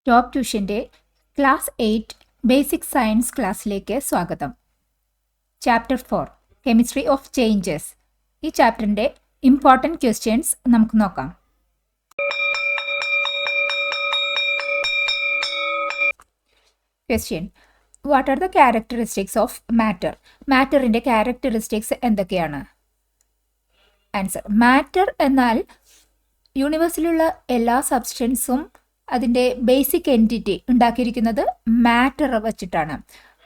Top ട്യൂഷൻ്റെ class 8 basic science ക്ലാസ്സിലേക്ക് സ്വാഗതം. Chapter 4 chemistry of changes. ഈ ചാപ്റ്ററിൻ്റെ ഇമ്പോർട്ടൻറ്റ് ക്വസ്റ്റ്യൻസ് നമുക്ക് നോക്കാം. Question: what are the characteristics of matter? മാറ്ററിൻ്റെ ക്യാരക്ടറിസ്റ്റിക്സ് എന്തൊക്കെയാണ്? ആൻസർ: മാറ്റർ എന്നാൽ യൂണിവേഴ്സിലുള്ള എല്ലാ സബ്സ്റ്റൻസും അതിൻ്റെ ബേസിക് എൻറ്റിറ്റി ഉണ്ടാക്കിയിരിക്കുന്നത് മാറ്റർ വച്ചിട്ടാണ്.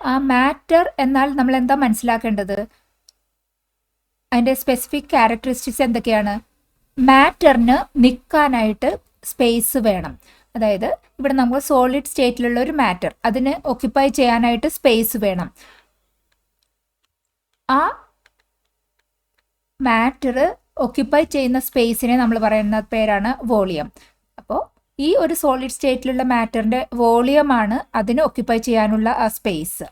ആ മാറ്റർ എന്നാൽ നമ്മൾ എന്താ മനസ്സിലാക്കേണ്ടത്? അതിൻ്റെ സ്പെസിഫിക് ക്യാരക്ടറിസ്റ്റിക്സ് എന്തൊക്കെയാണ്? മാറ്ററിന് നിൽക്കാനായിട്ട് സ്പേസ് വേണം. അതായത് ഇവിടെ നമുക്ക് സോളിഡ് സ്റ്റേറ്റിലുള്ള ഒരു മാറ്റർ, അതിന് ഓക്യുപ്പൈ ചെയ്യാനായിട്ട് സ്പേസ് വേണം. ആ മാറ്റർ ഓക്യുപ്പൈ ചെയ്യുന്ന സ്പേസിനെ നമ്മൾ പറയുന്ന പേരാണ് വോളിയം. അപ്പോൾ ഈ ഒരു സോളിഡ് സ്റ്റേറ്റിലുള്ള മാറ്ററിൻ്റെ വോളിയമാണ് അതിന് ഓക്യുപ്പൈ ചെയ്യാനുള്ള ആ സ്പേസ്.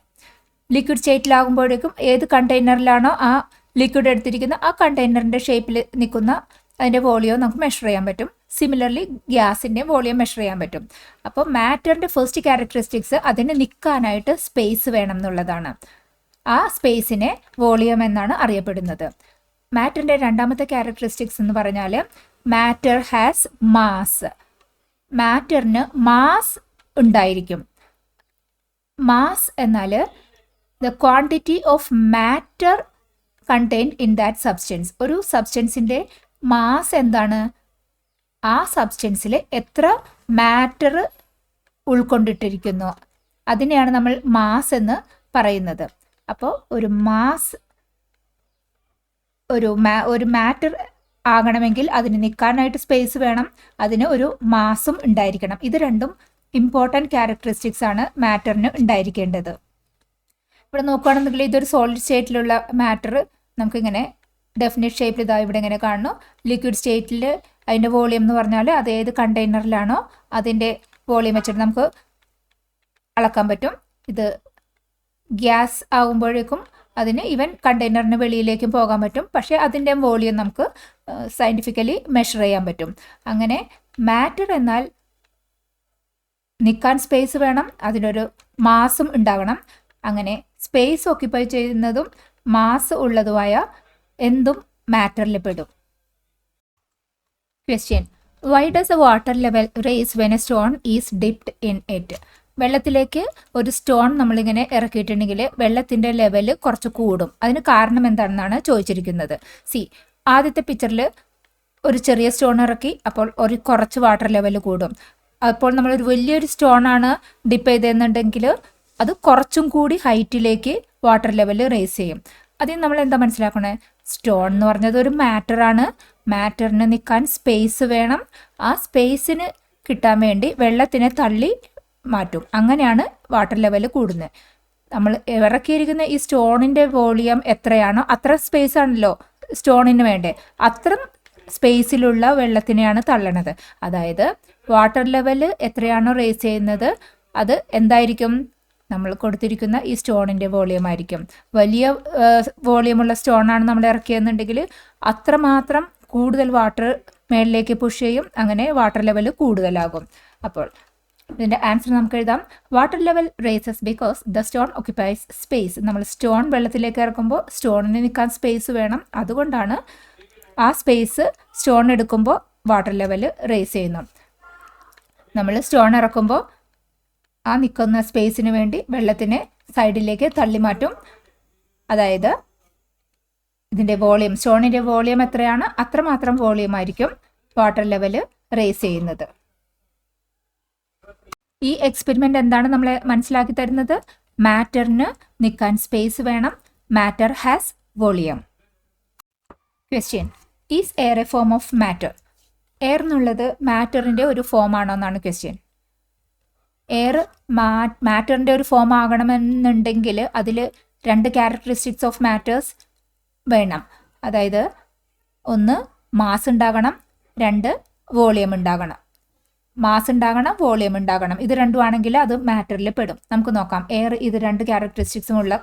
ലിക്വിഡ് സ്റ്റേറ്റിലാകുമ്പോഴേക്കും ഏത് കണ്ടെയ്നറിലാണോ ആ ലിക്വിഡ് എടുത്തിരിക്കുന്ന ആ കണ്ടെയ്നറിൻ്റെ ഷേപ്പിൽ നിൽക്കുന്ന അതിൻ്റെ വോളിയം നമുക്ക് മെഷർ ചെയ്യാൻ പറ്റും. സിമിലർലി ഗ്യാസിൻ്റെ വോളിയം മെഷർ ചെയ്യാൻ പറ്റും. അപ്പോൾ മാറ്ററിൻ്റെ ഫസ്റ്റ് ക്യാരക്ടറിസ്റ്റിക്സ് അതിന് നിൽക്കാനായിട്ട് സ്പേസ് വേണം എന്നുള്ളതാണ്. ആ സ്പേസിനെ വോളിയം എന്നാണ് അറിയപ്പെടുന്നത്. മാറ്ററിൻ്റെ രണ്ടാമത്തെ ക്യാരക്ടറിസ്റ്റിക്സ് എന്ന് പറഞ്ഞാൽ മാറ്റർ ഹാസ് മാസ്. മാറ്ററിന് മാസ് ഉണ്ടായിരിക്കും. മാസ് എന്നാൽ the quantity of matter contained in that substance. ഒരു സബ്സ്റ്റൻസിൻ്റെ മാസ് എന്താണ്? ആ സബ്സ്റ്റൻസിൽ എത്ര മാറ്റർ ഉൾക്കൊണ്ടിട്ടിരിക്കുന്നു അതിനെയാണ് നമ്മൾ മാസ് എന്ന് പറയുന്നത്. അപ്പോൾ ഒരു മാസ് ഒരു മാറ്റർ ആകണമെങ്കിൽ അതിന് നിൽക്കാനായിട്ട് സ്പേസ് വേണം, അതിന് ഒരു മാസും ഉണ്ടായിരിക്കണം. ഇത് രണ്ടും ഇമ്പോർട്ടൻറ്റ് ക്യാരക്ടറിസ്റ്റിക്സ് ആണ് മാറ്ററിന് ഉണ്ടായിരിക്കേണ്ടത്. ഇവിടെ നോക്കുകയാണെന്നുണ്ടെങ്കിൽ ഇതൊരു സോളിഡ് സ്റ്റേറ്റിലുള്ള മാറ്റർ നമുക്കിങ്ങനെ ഡെഫിനിറ്റ് ഷേപ്പിൽ ഇതാ ഇവിടെ ഇങ്ങനെ കാണുന്നു. ലിക്വിഡ് സ്റ്റേറ്റിൽ അതിൻ്റെ വോളിയം എന്ന് പറഞ്ഞാൽ അത് ഏത് കണ്ടെയ്നറിലാണോ അതിൻ്റെ വോളിയം വെച്ചിട്ട് നമുക്ക് അളക്കാൻ പറ്റും. ഇത് ഗ്യാസ് ആകുമ്പോഴേക്കും അതിന് ഈവൻ കണ്ടെയ്നറിന് വെളിയിലേക്കും പോകാൻ പറ്റും. പക്ഷേ അതിൻ്റെ വോളിയം നമുക്ക് സയൻറ്റിഫിക്കലി മെഷർ ചെയ്യാൻ പറ്റും. അങ്ങനെ മാറ്റർ എന്നാൽ നിൽക്കാൻ സ്പേസ് വേണം, അതിനൊരു മാസും ഉണ്ടാകണം. അങ്ങനെ സ്പേസ് ഓക്യുപ്പൈ ചെയ്യുന്നതും മാസ് ഉള്ളതുമായ എന്തും മാറ്ററിൽ പെടും. Question: why does a water level raise when a stone is dipped in it? വെള്ളത്തിലേക്ക് ഒരു സ്റ്റോൺ നമ്മളിങ്ങനെ ഇറക്കിയിട്ടുണ്ടെങ്കിൽ വെള്ളത്തിൻ്റെ ലെവൽ കുറച്ച് കൂടും. അതിന് കാരണം എന്താണെന്നാണ് ചോദിച്ചിരിക്കുന്നത്. ആദ്യത്തെ പിക്ചറിൽ ഒരു ചെറിയ സ്റ്റോൺ ഇറക്കി, അപ്പോൾ കുറച്ച് വാട്ടർ ലെവൽ കൂടും. അപ്പോൾ നമ്മളൊരു വലിയൊരു സ്റ്റോണാണ് ഡിപ്പ് ചെയ്തെന്നുണ്ടെങ്കിൽ അത് കുറച്ചും കൂടി ഹൈറ്റിലേക്ക് വാട്ടർ ലെവൽ റേസ് ചെയ്യും. അതിന് നമ്മൾ എന്താ മനസ്സിലാക്കണേ? സ്റ്റോൺ എന്ന് പറഞ്ഞത് ഒരു മാറ്ററാണ്. മാറ്ററിന് നിൽക്കാൻ സ്പേസ് വേണം. ആ സ്പേസിന് കിട്ടാൻ വേണ്ടി വെള്ളത്തിനെ തള്ളി മാറ്റും. അങ്ങനെയാണ് വാട്ടർ ലെവൽ കൂടുന്നത്. നമ്മൾ ഇറക്കിയിരിക്കുന്ന ഈ സ്റ്റോണിൻ്റെ വോളിയം എത്രയാണോ അത്ര സ്പേസ് ആണല്ലോ സ്റ്റോണിന് വേണ്ടേ, അത്ര സ്പേസിലുള്ള വെള്ളത്തിനെയാണ് തള്ളണത്. അതായത് വാട്ടർ ലെവൽ എത്രയാണോ റേസ് ചെയ്യുന്നത് അത് എന്തായിരിക്കും? നമ്മൾ കൊടുത്തിരിക്കുന്ന ഈ സ്റ്റോണിൻ്റെ വോളിയം ആയിരിക്കും. വലിയ വോളിയമുള്ള സ്റ്റോണാണ് നമ്മൾ ഇറക്കിയെന്നുണ്ടെങ്കിൽ അത്രമാത്രം കൂടുതൽ വാട്ടർ മേളിലേക്ക് പുഷ് ചെയ്യും. അങ്ങനെ വാട്ടർ ലെവൽ കൂടുതലാകും. അപ്പോൾ ഇതിൻ്റെ ആൻസർ നമുക്ക് എഴുതാം: water level races because the stone occupies space. നമ്മൾ സ്റ്റോൺ വെള്ളത്തിലേക്ക് ഇറക്കുമ്പോൾ സ്റ്റോണിന് നിൽക്കാൻ സ്പേസ് വേണം. അതുകൊണ്ടാണ് ആ സ്പേസ് സ്റ്റോൺ എടുക്കുമ്പോൾ വാട്ടർ ലെവൽ റേസ് ചെയ്യുന്നു. നമ്മൾ സ്റ്റോൺ ഇറക്കുമ്പോൾ ആ നിൽക്കുന്ന സ്പേസിന് വേണ്ടി വെള്ളത്തിനെ സൈഡിലേക്ക് തള്ളി മാറ്റും. അതായത് ഇതിൻ്റെ വോളിയം, സ്റ്റോണിൻ്റെ വോളിയം എത്രയാണ് അത്രമാത്രം വോളിയം ആയിരിക്കും വാട്ടർ ലെവൽ റേസ് ചെയ്യുന്നത്. ഈ എക്സ്പെരിമെൻ്റ് എന്താണ് നമ്മളെ മനസ്സിലാക്കി തരുന്നത്? മാറ്ററിന് നിൽക്കാൻ സ്പേസ് വേണം. Matter has volume. Question: is air A form of matter? Air എന്നുള്ളത് മാറ്ററിൻ്റെ ഒരു ഫോം ആണോ എന്നാണ് ക്വസ്റ്റ്യൻ. എയർ മാറ്ററിൻ്റെ ഒരു ഫോം ആകണമെന്നുണ്ടെങ്കിൽ അതിൽ രണ്ട് ക്യാരക്ടറിസ്റ്റിക്സ് ഓഫ് മാറ്റേഴ്സ് വേണം. അതായത് ഒന്ന് മാസ് ഉണ്ടാകണം, രണ്ട് വോളിയം ഉണ്ടാകണം. മാസ് ഉണ്ടാകണം, വോളിയം ഉണ്ടാകണം. ഇത് രണ്ടുമാണെങ്കിൽ അത് മാറ്ററിൽ പെടും. നമുക്ക് നോക്കാം എയർ ഇത് രണ്ട് ക്യാരക്ടറിസ്റ്റിക്സും ഉള്ള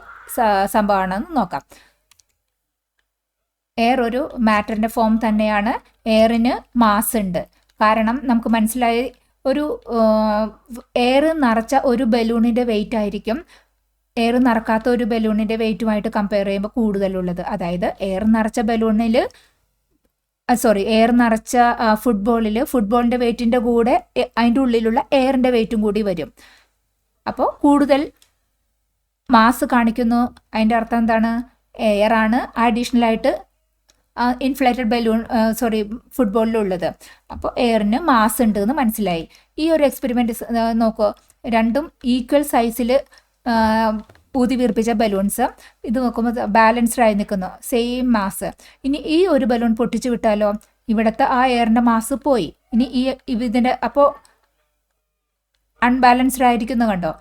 സംഭവമാണെന്ന് നോക്കാം. എയർ ഒരു മാറ്ററിൻ്റെ ഫോം തന്നെയാണ്. എയറിന് മാസ് ഉണ്ട്. കാരണം നമുക്ക് മനസ്സിലായി ഒരു എയർ നിറച്ച ഒരു ബലൂണിൻ്റെ വെയിറ്റ് ആയിരിക്കും എയർ നിറക്കാത്ത ഒരു ബലൂണിൻ്റെ വെയിറ്റുമായിട്ട് കമ്പയർ ചെയ്യുമ്പോൾ കൂടുതലുള്ളത്. അതായത് എയർ നിറച്ച ബലൂണിൽ എയർ നിറച്ച ഫുട്ബോളിൻ്റെ വെയിറ്റിൻ്റെ കൂടെ അതിൻ്റെ ഉള്ളിലുള്ള എയറിൻ്റെ വെയിറ്റും കൂടി വരും. അപ്പോൾ കൂടുതൽ മാസ് കാണിക്കുന്നു. അതിൻ്റെ അർത്ഥം എന്താണ്? എയർ ആണ് അഡീഷണലായിട്ട് ഇൻഫ്ലേറ്റഡ് ഫുട്ബോളിലുള്ളത്. അപ്പോൾ എയറിന് മാസ് ഉണ്ട് എന്ന് മനസ്സിലായി. ഈ ഒരു എക്സ്പെരിമെൻറ്റ് നോക്കൂ, രണ്ടും ഈക്വൽ സൈസിൽ ഊതി വീർപ്പിച്ച ബലൂൺസ്. ഇത് നോക്കുമ്പോൾ ബാലൻസ്ഡ് ആയി നിൽക്കുന്നു, സെയിം മാസ്. ഇനി ഈ ഒരു ബലൂൺ പൊട്ടിച്ചു വിട്ടാലോ, ഇവിടുത്തെ ആ എയറിൻ്റെ മാസ് പോയി. ഇനി ഇതിൻ്റെ അപ്പോൾ അൺബാലൻസ്ഡ് ആയിരിക്കുന്നു, കണ്ടോ?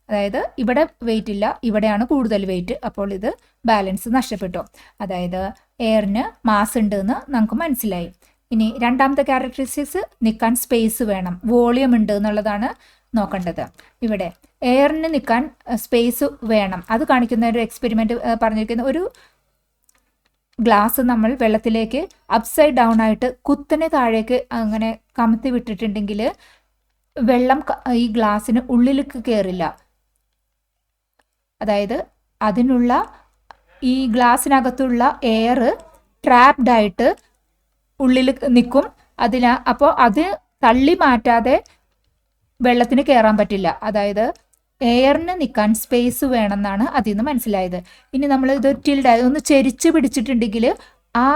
അതായത് ഇവിടെ വെയിറ്റ് ഇല്ല, ഇവിടെയാണ് കൂടുതൽ വെയിറ്റ്. അപ്പോൾ ഇത് ബാലൻസ് നഷ്ടപ്പെട്ടു. അതായത് എയറിന് മാസ് ഉണ്ട് എന്ന് നമുക്ക് മനസ്സിലായി. ഇനി രണ്ടാമത്തെ ക്യാരക്ടറിസ്റ്റിക്സ്, നിൽക്കാൻ സ്പേസ് വേണം, വോളിയം ഉണ്ട് എന്നുള്ളതാണ് നോക്കേണ്ടത്. ഇവിടെ എയറിന് നിൽക്കാൻ സ്പേസ് വേണം, അത് കാണിക്കുന്ന ഒരു എക്സ്പെരിമെൻ്റ് പറഞ്ഞിരിക്കുന്ന ഒരു ഗ്ലാസ് നമ്മൾ വെള്ളത്തിലേക്ക് അപ്സൈഡ് ഡൗൺ ആയിട്ട് കുത്തനെ താഴേക്ക് അങ്ങനെ കമത്തി വിട്ടിട്ടുണ്ടെങ്കിൽ വെള്ളം ഈ ഗ്ലാസ്സിന് ഉള്ളിലേക്ക് കയറില്ല. അതായത് അതിനുള്ള ഈ ഗ്ലാസ്സിനകത്തുള്ള എയർ ട്രാപ്ഡ് ആയിട്ട് ഉള്ളിൽ നിൽക്കും. അപ്പോൾ അത് തള്ളി മാറ്റാതെ വെള്ളത്തിന് കയറാൻ പറ്റില്ല. അതായത് എയറിന് നിൽക്കാൻ സ്പേസ് വേണമെന്നാണ് അതിൽ നിന്ന് മനസ്സിലായത്. ഇനി നമ്മൾ ഇത് ഒന്ന് ചെരിച്ച് പിടിച്ചിട്ടുണ്ടെങ്കിൽ ആ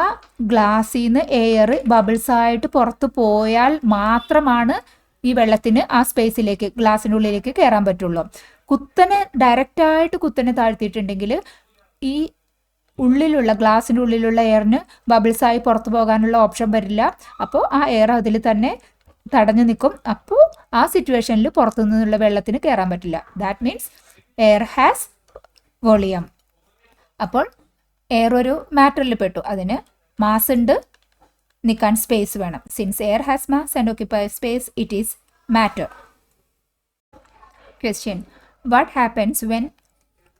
ഗ്ലാസ്സിൽ നിന്ന് എയർ ബബിൾസായിട്ട് പുറത്ത് പോയാൽ മാത്രമാണ് ഈ വെള്ളത്തിന് ആ സ്പേസിലേക്ക്, ഗ്ലാസ്സിൻ്റെ ഉള്ളിലേക്ക് കയറാൻ പറ്റുള്ളൂ. ഡയറക്റ്റായിട്ട് കുത്തനെ താഴ്ത്തിയിട്ടുണ്ടെങ്കിൽ ഈ ഗ്ലാസ്സിൻ്റെ ഉള്ളിലുള്ള എയറിന് ബബിൾസായി പുറത്തു പോകാനുള്ള ഓപ്ഷൻ വരില്ല. അപ്പോൾ ആ എയർ അതിൽ തന്നെ തടഞ്ഞു നിൽക്കും. അപ്പോൾ ആ സിറ്റുവേഷനിൽ പുറത്തു നിന്നുള്ള വെള്ളത്തിന് കയറാൻ പറ്റില്ല. That means air has volume. അപ്പോൾ എയർ ഒരു മാറ്ററിൽ പെട്ടു, അതിന് മാസ് ഉണ്ട്, നിൽക്കാൻ സ്പേസ് വേണം. Since air has mass and occupy space, it is matter. Question: what happens when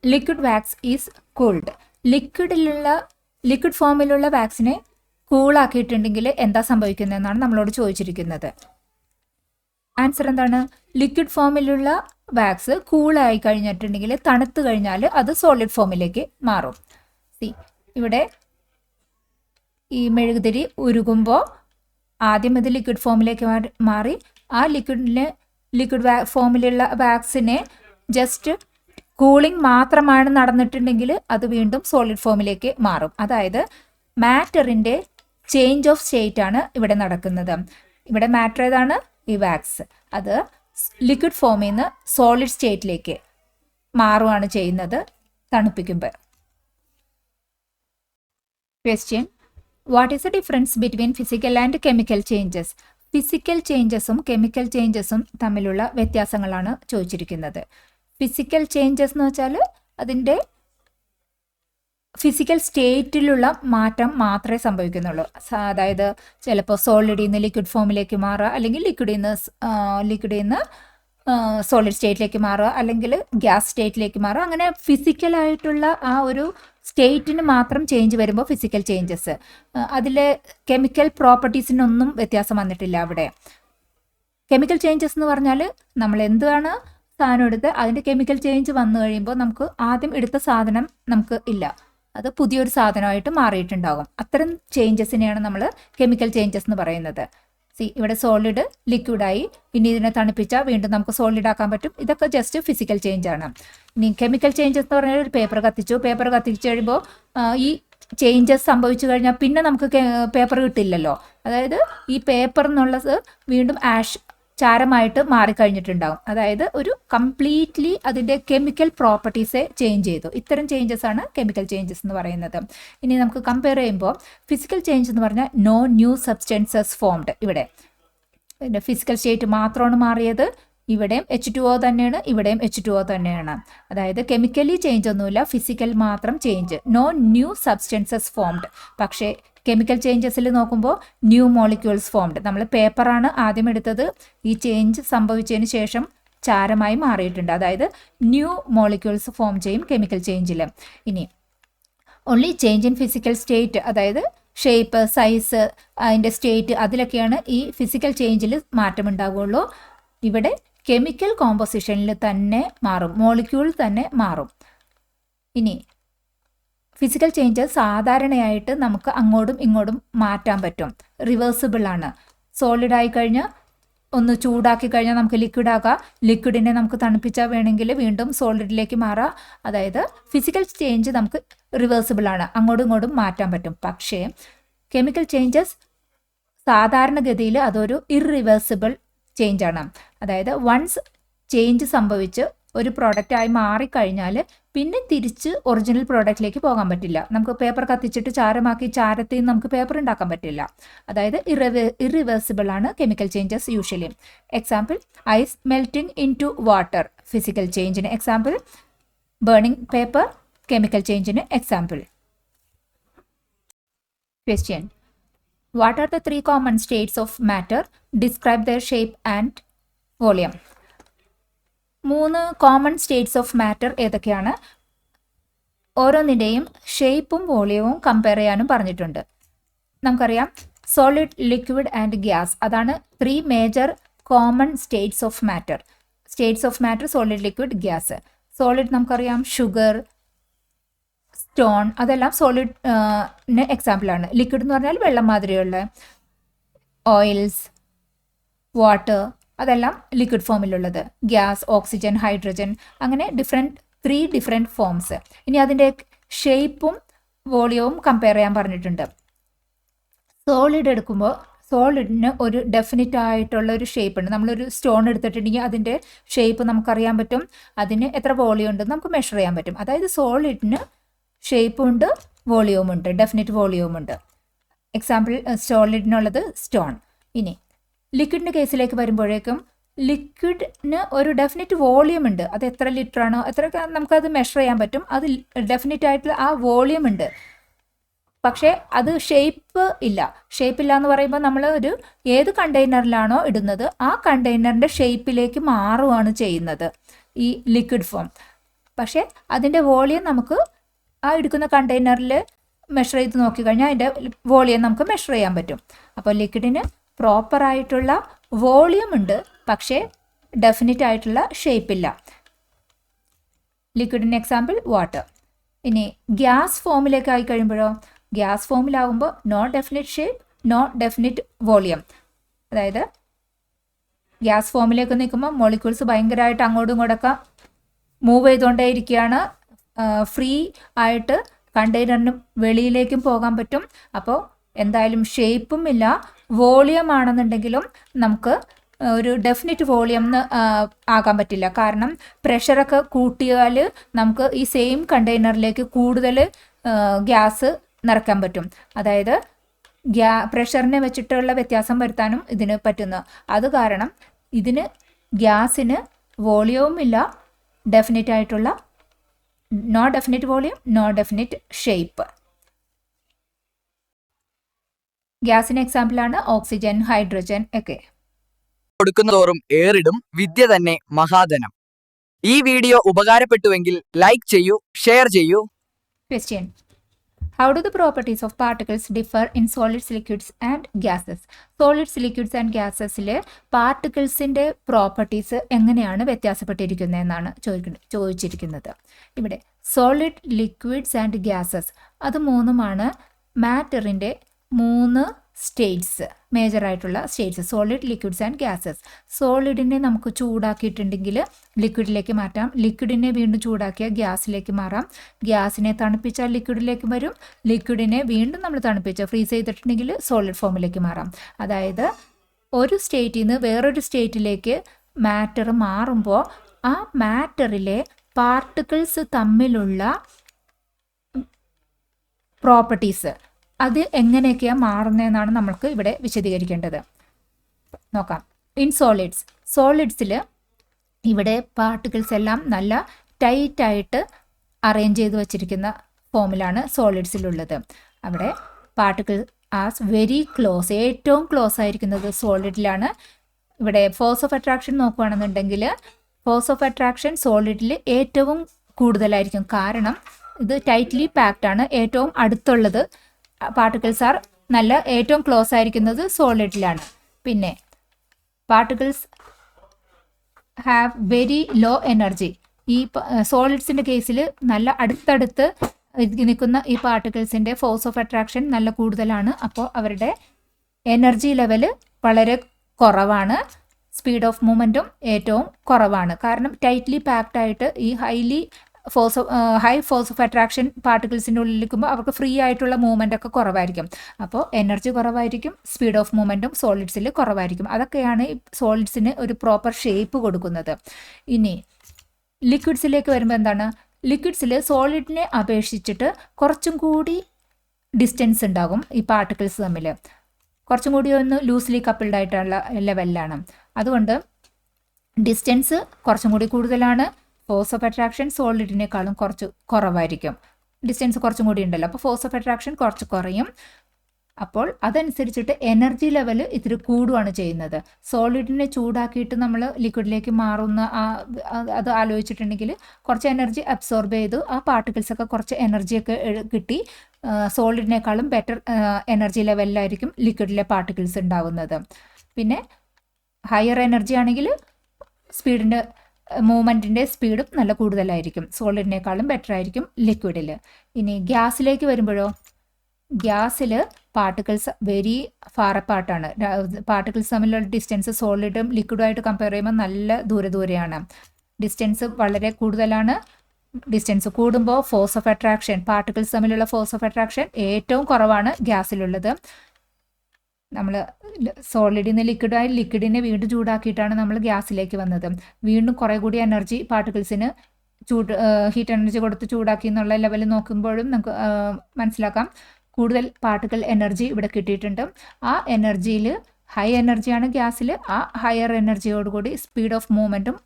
liquid wax is cooled? Liquid ഫോമിലുള്ള വാക്സിനെ കൂളാക്കിയിട്ടുണ്ടെങ്കിൽ എന്താ സംഭവിക്കുന്നതെന്നാണ് നമ്മളോട് ചോദിച്ചിരിക്കുന്നത്. ആൻസർ എന്താണ്? ലിക്വിഡ് ഫോമിലുള്ള വാക്സ് കൂളായി കഴിഞ്ഞിട്ടുണ്ടെങ്കിൽ, തണുത്ത് കഴിഞ്ഞാൽ അത് സോളിഡ് ഫോമിലേക്ക് മാറും. ഇവിടെ ഈ മെഴുകുതിരി ഉരുകുമ്പോൾ ആദ്യം ഇത് ലിക്വിഡ് ഫോമിലേക്ക് മാറി ആ ലിക്വിഡ് ഫോമിലുള്ള വാക്സിനെ ജസ്റ്റ് കൂളിംഗ് മാത്രമാണ് നടന്നിട്ടുണ്ടെങ്കിൽ അത് വീണ്ടും സോളിഡ് ഫോമിലേക്ക് മാറും. അതായത് മാറ്ററിൻ്റെ ചേഞ്ച് ഓഫ് സ്റ്റേറ്റ് ആണ് ഇവിടെ നടക്കുന്നത്. ഇവിടെ മാറ്റർ ഏതാണ്? ഈ വാക്സ്. അത് ലിക്വിഡ് ഫോമിൽ നിന്ന് സോളിഡ് സ്റ്റേറ്റിലേക്ക് മാറുകയാണ് ചെയ്യുന്നത് തണുപ്പിക്കുമ്പോൾ. Question: what is the difference between physical and chemical changes? Physical ചേഞ്ചസും കെമിക്കൽ ചേഞ്ചസും തമ്മിലുള്ള വ്യത്യാസങ്ങളാണ് ചോദിച്ചിരിക്കുന്നത്. ഫിസിക്കൽ ചേഞ്ചസ് എന്ന് വെച്ചാൽ അതിൻ്റെ ഫിസിക്കൽ സ്റ്റേറ്റിലുള്ള മാറ്റം മാത്രമേ സംഭവിക്കുന്നുള്ളൂ. അതായത് ചിലപ്പോൾ സോളിഡിൽ നിന്ന് ലിക്വിഡ് ഫോമിലേക്ക് മാറുക, അല്ലെങ്കിൽ ലിക്വിഡിൽ നിന്ന് സോളിഡ് സ്റ്റേറ്റിലേക്ക് മാറുക, അല്ലെങ്കിൽ ഗ്യാസ് സ്റ്റേറ്റിലേക്ക് മാറുക. അങ്ങനെ ഫിസിക്കലായിട്ടുള്ള ആ ഒരു സ്റ്റേറ്റിന് മാത്രം ചേഞ്ച് വരുമ്പോൾ ഫിസിക്കൽ ചേഞ്ചസ്. അതിലെ കെമിക്കൽ പ്രോപ്പർട്ടീസിനൊന്നും വ്യത്യാസം വന്നിട്ടില്ല അവിടെ. കെമിക്കൽ ചേഞ്ചസ് എന്ന് പറഞ്ഞാൽ നമ്മൾ എന്താണ് സാധനം എടുത്ത് അതിൻ്റെ കെമിക്കൽ ചേഞ്ച് വന്നു കഴിയുമ്പോൾ നമുക്ക് ആദ്യം എടുത്ത സാധനം നമുക്ക് ഇല്ല, അത് പുതിയൊരു സാധനമായിട്ട് മാറിയിട്ടുണ്ടാകും. അത്തരം ചേഞ്ചസിനെയാണ് നമ്മൾ കെമിക്കൽ ചേഞ്ചസ് എന്ന് പറയുന്നത്. ഇവിടെ സോളിഡ് ലിക്വിഡായി, ഇനി ഇതിനെ തണുപ്പിച്ചാൽ വീണ്ടും നമുക്ക് സോളിഡ് ആക്കാൻ പറ്റും. ഇതൊക്കെ ജസ്റ്റ് ഫിസിക്കൽ ചേഞ്ച് ആണ്. ഇനി കെമിക്കൽ ചേഞ്ചസ് എന്ന് പറഞ്ഞാൽ ഒരു പേപ്പർ കത്തിച്ച് കഴിയുമ്പോൾ ഈ ചേഞ്ചസ് സംഭവിച്ചു കഴിഞ്ഞാൽ പിന്നെ നമുക്ക് പേപ്പർ കിട്ടില്ലല്ലോ. അതായത് ഈ പേപ്പർ എന്നുള്ളത് വീണ്ടും ചാരമായിട്ട് മാറിക്കഴിഞ്ഞിട്ടുണ്ടാകും. അതായത് ഒരു കംപ്ലീറ്റ്ലി അതിൻ്റെ കെമിക്കൽ പ്രോപ്പർട്ടീസെ ചേഞ്ച് ചെയ്തു. ഇത്തരം ചേഞ്ചസ് ആണ് കെമിക്കൽ ചേഞ്ചസ് എന്ന് പറയുന്നത്. ഇനി നമുക്ക് കമ്പയർ ചെയ്യുമ്പോൾ ഫിസിക്കൽ ചേഞ്ച് എന്ന് പറഞ്ഞാൽ നോ ന്യൂ സബ്സ്റ്റൻസസ് ഫോംഡ്. ഇവിടെ ഫിസിക്കൽ സ്റ്റേറ്റ് മാത്രമാണ് മാറിയത്. ഇവിടെയും H2O തന്നെയാണ്, ഇവിടെയും H2O തന്നെയാണ്. അതായത് കെമിക്കലി ചേഞ്ച് ഒന്നുമില്ല, ഫിസിക്കൽ മാത്രം change. No new substances formed. പക്ഷേ കെമിക്കൽ ചേഞ്ചസിൽ നോക്കുമ്പോൾ ന്യൂ മോളിക്യൂൾസ് ഫോംഡ്. നമ്മൾ പേപ്പറാണ് ആദ്യം എടുത്തത്, ഈ ചേഞ്ച് സംഭവിച്ചതിന് ശേഷം ചാരമായി മാറിയിട്ടുണ്ട്. അതായത് ന്യൂ മോളിക്യൂൾസ് ഫോം ചെയ്യും കെമിക്കൽ ചേഞ്ചിൽ. ഇനി only change in physical state, അതായത് ഷേപ്പ്, സൈസ്, അതിൻ്റെ സ്റ്റേറ്റ്, അതിലൊക്കെയാണ് ഈ ഫിസിക്കൽ ചേഞ്ചിൽ മാറ്റമുണ്ടാവുകയുള്ളൂ. ഇവിടെ കെമിക്കൽ കോമ്പോസിഷനിൽ തന്നെ മാറും, മോളിക്യൂൾ തന്നെ മാറും. ഇനി ഫിസിക്കൽ ചേഞ്ചസ് സാധാരണയായിട്ട് നമുക്ക് അങ്ങോട്ടും ഇങ്ങോട്ടും മാറ്റാൻ പറ്റും, റിവേഴ്സിബിൾ ആണ്. സോളിഡ് ആയി കഴിഞ്ഞാൽ ഒന്ന് ചൂടാക്കി കഴിഞ്ഞാൽ നമുക്ക് ലിക്വിഡ് ആകാം, ലിക്വിഡിനെ നമുക്ക് തണുപ്പിച്ചാൽ വേണമെങ്കിൽ വീണ്ടും സോളിഡിലേക്ക് മാറാം. അതായത് ഫിസിക്കൽ ചേഞ്ച് നമുക്ക് റിവേഴ്സിബിൾ ആണ്, അങ്ങോട്ടും ഇങ്ങോട്ടും മാറ്റാൻ പറ്റും. പക്ഷേ കെമിക്കൽ ചേഞ്ചസ് സാധാരണഗതിയിൽ അതൊരു ഇറിവേഴ്സിബിൾ ചേഞ്ച് ആണ്. അതായത് വൺസ് ചേഞ്ച് സംഭവിച്ച് ഒരു പ്രോഡക്റ്റായി മാറിക്കഴിഞ്ഞാൽ പിന്നെ തിരിച്ച് ഒറിജിനൽ പ്രോഡക്റ്റിലേക്ക് പോകാൻ പറ്റില്ല. നമുക്ക് പേപ്പർ കത്തിച്ചിട്ട് ചാരമാക്കി ചാരത്തിൽ നിന്ന് നമുക്ക് പേപ്പർ ഉണ്ടാക്കാൻ പറ്റില്ല. അതായത് ഇറിവേഴ്സിബിൾ ആണ് chemical changes usually. Example ice melting into water physical ചേഞ്ചിന് എക്സാമ്പിൾ, ബേണിംഗ് പേപ്പർ കെമിക്കൽ ചേഞ്ചിന് example. Question: What are the 3 common states of matter? Describe their shape and volume. 3 common States of matter ഏതൊക്കെയാണ്? ഓരോന്നിൻ്റെയും ഷേപ്പും വോളിയവും compare ചെയ്യാനും പറഞ്ഞിട്ടുണ്ട്. നമുക്കറിയാം solid, liquid and gas, അതാണ് 3 major common States of matter. States of matter solid, liquid, gas. Solid നമുക്കറിയാം sugar, stone, അതെല്ലാം സോളിഡിന് എക്സാമ്പിളാണ്. ലിക്വിഡ് എന്ന് പറഞ്ഞാൽ വെള്ളം മാതിരിയുള്ള ഓയിൽസ്, വാട്ടർ, അതെല്ലാം ലിക്വിഡ് ഫോമിലുള്ളത്. ഗ്യാസ്, ഓക്സിജൻ, ഹൈഡ്രജൻ, അങ്ങനെ 3 ഡിഫറെൻറ്റ് ഫോംസ്. ഇനി അതിൻ്റെ ഷേപ്പും വോളിയവും കമ്പയർ ചെയ്യാൻ പറഞ്ഞിട്ടുണ്ട്. സോളിഡ് എടുക്കുമ്പോൾ സോളിഡിന് ഒരു ഡെഫിനിറ്റ് ആയിട്ടുള്ള ഒരു ഷേപ്പ് ഉണ്ട്. നമ്മളൊരു സ്റ്റോൺ എടുത്തിട്ടുണ്ടെങ്കിൽ അതിൻ്റെ ഷേപ്പ് നമുക്കറിയാൻ പറ്റും, അതിന് എത്ര വോളിയം ഉണ്ടെന്ന് നമുക്ക് മെഷർ ചെയ്യാൻ പറ്റും. അതായത് സോളിഡിന് ഷേപ്പും ഉണ്ട്, വോളിയവും ഉണ്ട്, ഡെഫിനിറ്റ് വോളിയവും ഉണ്ട്. എക്സാമ്പിൾ സോളിഡിനുള്ളത് സ്റ്റോൺ. ഇനി ലിക്വിഡിൻ്റെ കേസിലേക്ക് വരുമ്പോഴേക്കും ലിക്വിഡിന് ഒരു ഡെഫിനിറ്റ് വോളിയം ഉണ്ട്. അത് എത്ര ലിറ്റർ ആണോ എത്രയൊക്കെ നമുക്കത് മെഷർ ചെയ്യാൻ പറ്റും. അത് ഡെഫിനിറ്റ് ആയിട്ടുള്ള ആ വോളിയം ഉണ്ട്. പക്ഷേ അത് ഷേപ്പ് ഇല്ല. ഷേപ്പ് ഇല്ല എന്ന് പറയുമ്പോൾ നമ്മൾ ഏത് കണ്ടെയ്നറിലാണോ ഇടുന്നത് ആ കണ്ടെയ്നറിൻ്റെ ഷേപ്പിലേക്ക് മാറുകയാണ് ചെയ്യുന്നത് ഈ ലിക്വിഡ് ഫോം. പക്ഷേ അതിൻ്റെ വോളിയം നമുക്ക് ആ എടുക്കുന്ന കണ്ടെയ്നറിൽ മെഷർ ചെയ്ത് നോക്കിക്കഴിഞ്ഞാൽ അതിൻ്റെ വോളിയം നമുക്ക് മെഷർ ചെയ്യാൻ പറ്റും. അപ്പോൾ ലിക്വിഡിന് പ്രോപ്പറായിട്ടുള്ള വോളിയം ഉണ്ട്, പക്ഷേ ഡെഫിനിറ്റ് ആയിട്ടുള്ള ഷേപ്പില്ല. ലിക്വിഡിന് എക്സാമ്പിൾ വാട്ടർ. ഇനി ഗ്യാസ് ഫോമിലേക്ക് ആയി കഴിയുമ്പോഴോ, ഗ്യാസ് ഫോമിലാകുമ്പോൾ no definite shape, no definite volume. അതായത് ഗ്യാസ് ഫോമിലേക്ക് നിൽക്കുമ്പോൾ മോളിക്യൂൾസ് ഭയങ്കരമായിട്ട് അങ്ങോട്ടും ഇങ്ങോട്ടൊക്കെ മൂവ് ചെയ്തുകൊണ്ടേ ഇരിക്കുകയാണ്. ഫ്രീ ആയിട്ട് കണ്ടെയ്നറിന് വെളിയിലേക്കും പോകാൻ പറ്റും. അപ്പോൾ എന്തായാലും ഷേപ്പും ഇല്ല. വോളിയം ആണെന്നുണ്ടെങ്കിലും നമുക്ക് ഒരു ഡെഫിനിറ്റ് വോളിയം ആകാൻ പറ്റില്ല. കാരണം പ്രഷറൊക്കെ കൂട്ടിയാൽ നമുക്ക് ഈ സെയിം കണ്ടെയ്നറിലേക്ക് കൂടുതൽ ഗ്യാസ് നിറയ്ക്കാൻ പറ്റും. അതായത് പ്രഷറിനെ വെച്ചിട്ടുള്ള വ്യത്യാസം വരുത്താനും ഇതിന് പറ്റുന്നു. അത് കാരണം ഇതിന് ഗ്യാസിന് വോളിയവും ഇല്ല, ഡെഫിനിറ്റ് ആയിട്ടുള്ള no definite volume, no definite shape. ഗ്യാസിന് എക്സാമ്പിളാണ് ഓക്സിജൻ, ഹൈഡ്രജൻ ഒക്കെ. കൊടുക്കുന്നതോറും ഏറിടും വിദ്യ തന്നെ മഹാധനം. ഈ വീഡിയോ ഉപകാരപ്പെട്ടുവെങ്കിൽ ലൈക്ക് ചെയ്യൂ, ഷെയർ ചെയ്യൂ. Question: How do the properties of particles differ in solids, liquids and gases? Solids, liquids and gasesലെ പാർട്ടിക്കിൾസിൻ്റെ പ്രോപ്പർട്ടീസ് എങ്ങനെയാണ് വ്യത്യാസപ്പെട്ടിരിക്കുന്നതെന്നാണ് ചോദിച്ചിരിക്കുന്നത്. ഇവിടെ സോളിഡ്, ലിക്വിഡ്സ് ആൻഡ് ഗ്യാസസ് അത് മൂന്നുമാണ് മാറ്ററിൻ്റെ 3 സ്റ്റേറ്റ്സ്, മേജറായിട്ടുള്ള states. Solid, liquids and gases. സോളിഡിനെ നമുക്ക് ചൂടാക്കിയിട്ടുണ്ടെങ്കിൽ ലിക്വിഡിലേക്ക് മാറ്റാം, ലിക്വിഡിനെ വീണ്ടും ചൂടാക്കിയാൽ ഗ്യാസിലേക്ക് മാറാം, ഗ്യാസിനെ തണുപ്പിച്ചാൽ ലിക്വിഡിലേക്ക് വരും, ലിക്വിഡിനെ വീണ്ടും നമ്മൾ തണുപ്പിച്ചാൽ ഫ്രീസ് ചെയ്തിട്ടുണ്ടെങ്കിൽ സോളിഡ് ഫോമിലേക്ക് മാറാം. അതായത് ഒരു സ്റ്റേറ്റിൽ നിന്ന് വേറൊരു സ്റ്റേറ്റിലേക്ക് മാറ്റർ മാറുമ്പോൾ ആ മാറ്ററിലെ പാർട്ടിക്കിൾസ് തമ്മിലുള്ള പ്രോപ്പർട്ടീസ് അത് എങ്ങനെയൊക്കെയാണ് മാറുന്നതെന്നാണ് നമ്മൾക്ക് ഇവിടെ വിശദീകരിക്കേണ്ടത്. നോക്കാം. ഇൻ സോളിഡ്സിൽ ഇവിടെ പാർട്ടിക്കിൾസ് എല്ലാം നല്ല ടൈറ്റായിട്ട് അറേഞ്ച് ചെയ്ത് വച്ചിരിക്കുന്ന ഫോമിലാണ് സോളിഡ്സിലുള്ളത്. അവിടെ പാർട്ടിക്കിൾ ആസ് വെരി ക്ലോസ്, ഏറ്റവും ക്ലോസ് ആയിരിക്കുന്നത് സോളിഡിലാണ്. ഇവിടെ ഫോഴ്സ് ഓഫ് അട്രാക്ഷൻ നോക്കുകയാണെന്നുണ്ടെങ്കിൽ ഫോഴ്സ് ഓഫ് അട്രാക്ഷൻ സോളിഡിൽ ഏറ്റവും കൂടുതലായിരിക്കും. കാരണം ഇത് ടൈറ്റ്ലി പാക്ഡ് ആണ്. ഏറ്റവും അടുത്തുള്ളത് പാർട്ടിക്കിൾസ് ആർ ഏറ്റവും ക്ലോസ് ആയിരിക്കുന്നത് സോളിഡിലാണ്. പിന്നെ particles have very low energy. ഈ സോളിഡ്സിൻ്റെ കേസിൽ നല്ല അടുത്തടുത്ത് നിൽക്കുന്ന ഈ പാർട്ടിക്കിൾസിൻ്റെ ഫോഴ്സ് ഓഫ് അട്രാക്ഷൻ നല്ല കൂടുതലാണ്. അപ്പോൾ അവരുടെ എനർജി ലെവൽ വളരെ കുറവാണ്. സ്പീഡ് ഓഫ് മൂവ്മെൻറ്റും ഏറ്റവും കുറവാണ്. കാരണം ടൈറ്റ്ലി പാക്ഡ് ആയിട്ട് ഈ ഹൈ ഫോഴ്സ് ഓഫ് അട്രാക്ഷൻ പാർട്ടിക്കിൾസിൻ്റെ ഉള്ളിൽ നിൽക്കുമ്പോൾ അവർക്ക് ഫ്രീ ആയിട്ടുള്ള മൂവ്മെൻ്റ് ഒക്കെ കുറവായിരിക്കും. അപ്പോൾ എനർജി കുറവായിരിക്കും, സ്പീഡ് ഓഫ് മൂവ്മെൻറ്റും സോളിഡ്സിൽ കുറവായിരിക്കും. അതൊക്കെയാണ് ഈ സോളിഡ്സിന് ഒരു പ്രോപ്പർ ഷേപ്പ് കൊടുക്കുന്നത്. ഇനി ലിക്വിഡ്സിലേക്ക് വരുമ്പോൾ എന്താണ്? ലിക്വിഡ്സിൽ സോളിഡിനെ അപേക്ഷിച്ചിട്ട് കുറച്ചും കൂടി ഡിസ്റ്റൻസ് ഉണ്ടാകും ഈ പാർട്ടിക്കിൾസ് തമ്മിൽ. കുറച്ചും കൂടി ഒന്ന് ലൂസ്ലി കപ്പിൾഡ് ആയിട്ടുള്ള ലെവലിലാണ്. അതുകൊണ്ട് ഡിസ്റ്റൻസ് കുറച്ചും കൂടി കൂടുതലാണ്. ഫോഴ്സ് ഓഫ് അട്രാക്ഷൻ സോളിഡിനേക്കാളും കുറച്ച് കുറവായിരിക്കും. ഡിസ്റ്റൻസ് കുറച്ചും കൂടി ഉണ്ടല്ലോ, അപ്പോൾ ഫോഴ്സ് ഓഫ് അട്രാക്ഷൻ കുറച്ച് കുറയും. അപ്പോൾ അതനുസരിച്ചിട്ട് എനർജി ലെവൽ ഇത്തിരി കൂടുകയാണ് ചെയ്യുന്നത്. സോളിഡിനെ ചൂടാക്കിയിട്ട് നമ്മൾ ലിക്വിഡിലേക്ക് മാറുന്ന അത് ആലോചിച്ചിട്ടുണ്ടെങ്കിൽ കുറച്ച് എനർജി അബ്സോർബ് ചെയ്തു ആ പാർട്ടിക്കിൾസൊക്കെ കുറച്ച് എനർജിയൊക്കെ കിട്ടി. സോളിഡിനേക്കാളും ബെറ്റർ എനർജി ലെവലിലായിരിക്കും ലിക്വിഡിലെ പാർട്ടിക്കിൾസ് ഉണ്ടാവുന്നത്. പിന്നെ ഹയർ എനർജി ആണെങ്കിൽ സ്പീഡിൻ്റെ മൂവ്മെൻറ്റിൻ്റെ സ്പീഡും നല്ല കൂടുതലായിരിക്കും. സോളിഡിനേക്കാളും ബെറ്റർ ആയിരിക്കും ലിക്വിഡിൽ. ഇനി ഗ്യാസിലേക്ക് വരുമ്പോഴോ, ഗ്യാസിൽ പാർട്ടിക്കിൾസ് വെരി ഫാർ അപ്പാർട്ടാണ്. പാർട്ടിക്കിൾസ് തമ്മിലുള്ള ഡിസ്റ്റൻസ് സോളിഡും ലിക്വിഡുമായിട്ട് കമ്പയർ ചെയ്യുമ്പോൾ നല്ല ദൂരെയാണ്. ഡിസ്റ്റൻസ് വളരെ കൂടുതലാണ്. ഡിസ്റ്റൻസ് കൂടുമ്പോൾ ഫോഴ്സ് ഓഫ് അട്രാക്ഷൻ, പാർട്ടിക്കിൾസ് തമ്മിലുള്ള ഫോഴ്സ് ഓഫ് അട്രാക്ഷൻ ഏറ്റവും കുറവാണ് ഗ്യാസിലുള്ളത്. നമ്മൾ സോളിഡിൽ നിന്ന് ലിക്വിഡിനെ വീണ്ടും ചൂടാക്കിയിട്ടാണ് നമ്മൾ ഗ്യാസിലേക്ക് വന്നത്. വീണ്ടും കുറേ കൂടി എനർജി പാർട്ടിക്കിൾസിന് ഹീറ്റ് എനർജി കൊടുത്ത് ചൂടാക്കി എന്നുള്ള ലെവലിൽ നോക്കുമ്പോഴും നമുക്ക് മനസ്സിലാക്കാം കൂടുതൽ പാർട്ടിക്കിൾ എനർജി ഇവിടെ കിട്ടിയിട്ടുണ്ട്. ആ എനർജിയിൽ ഹൈ എനർജിയാണ് ഗ്യാസിൽ. ആ ഹയർ എനർജിയോടുകൂടി സ്പീഡ് ഓഫ് മൂവ്മെൻറ്റും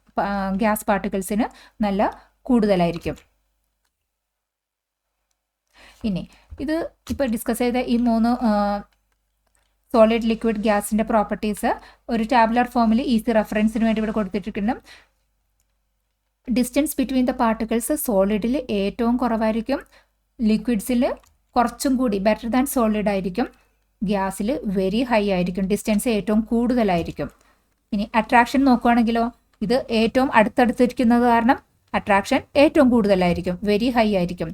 ഗ്യാസ് പാർട്ടിക്കിൾസിന് നല്ല കൂടുതലായിരിക്കും. ഇനി ഇത് ഇപ്പോൾ ഡിസ്കസ് ചെയ്ത ഈ 3 സോളിഡ് ലിക്വിഡ് ഗ്യാസിൻ്റെ പ്രോപ്പർട്ടീസ് ഒരു ടാബുലർ ഫോമിൽ ഈസി റെഫറൻസിന് വേണ്ടി ഇവിടെ കൊടുത്തിട്ടുണ്ട്. ഡിസ്റ്റൻസ് ബിറ്റ്വീൻ ദ പാർട്ടിക്കിൾസ് സോളിഡിൽ ഏറ്റവും കുറവായിരിക്കും. ലിക്വിഡ്സിൽ കുറച്ചും കൂടി ബെറ്റർ ദാൻ സോളിഡ് ആയിരിക്കും. ഗ്യാസിൽ വെരി ഹൈ ആയിരിക്കും. ഡിസ്റ്റൻസ് ഏറ്റവും കൂടുതലായിരിക്കും. ഇനി അട്രാക്ഷൻ നോക്കുകയാണെങ്കിലോ, ഇത് ഏറ്റവും അടുത്തടുത്തിരിക്കുന്നത് കാരണം അട്രാക്ഷൻ ഏറ്റവും കൂടുതലായിരിക്കും, വെരി ഹൈ ആയിരിക്കും.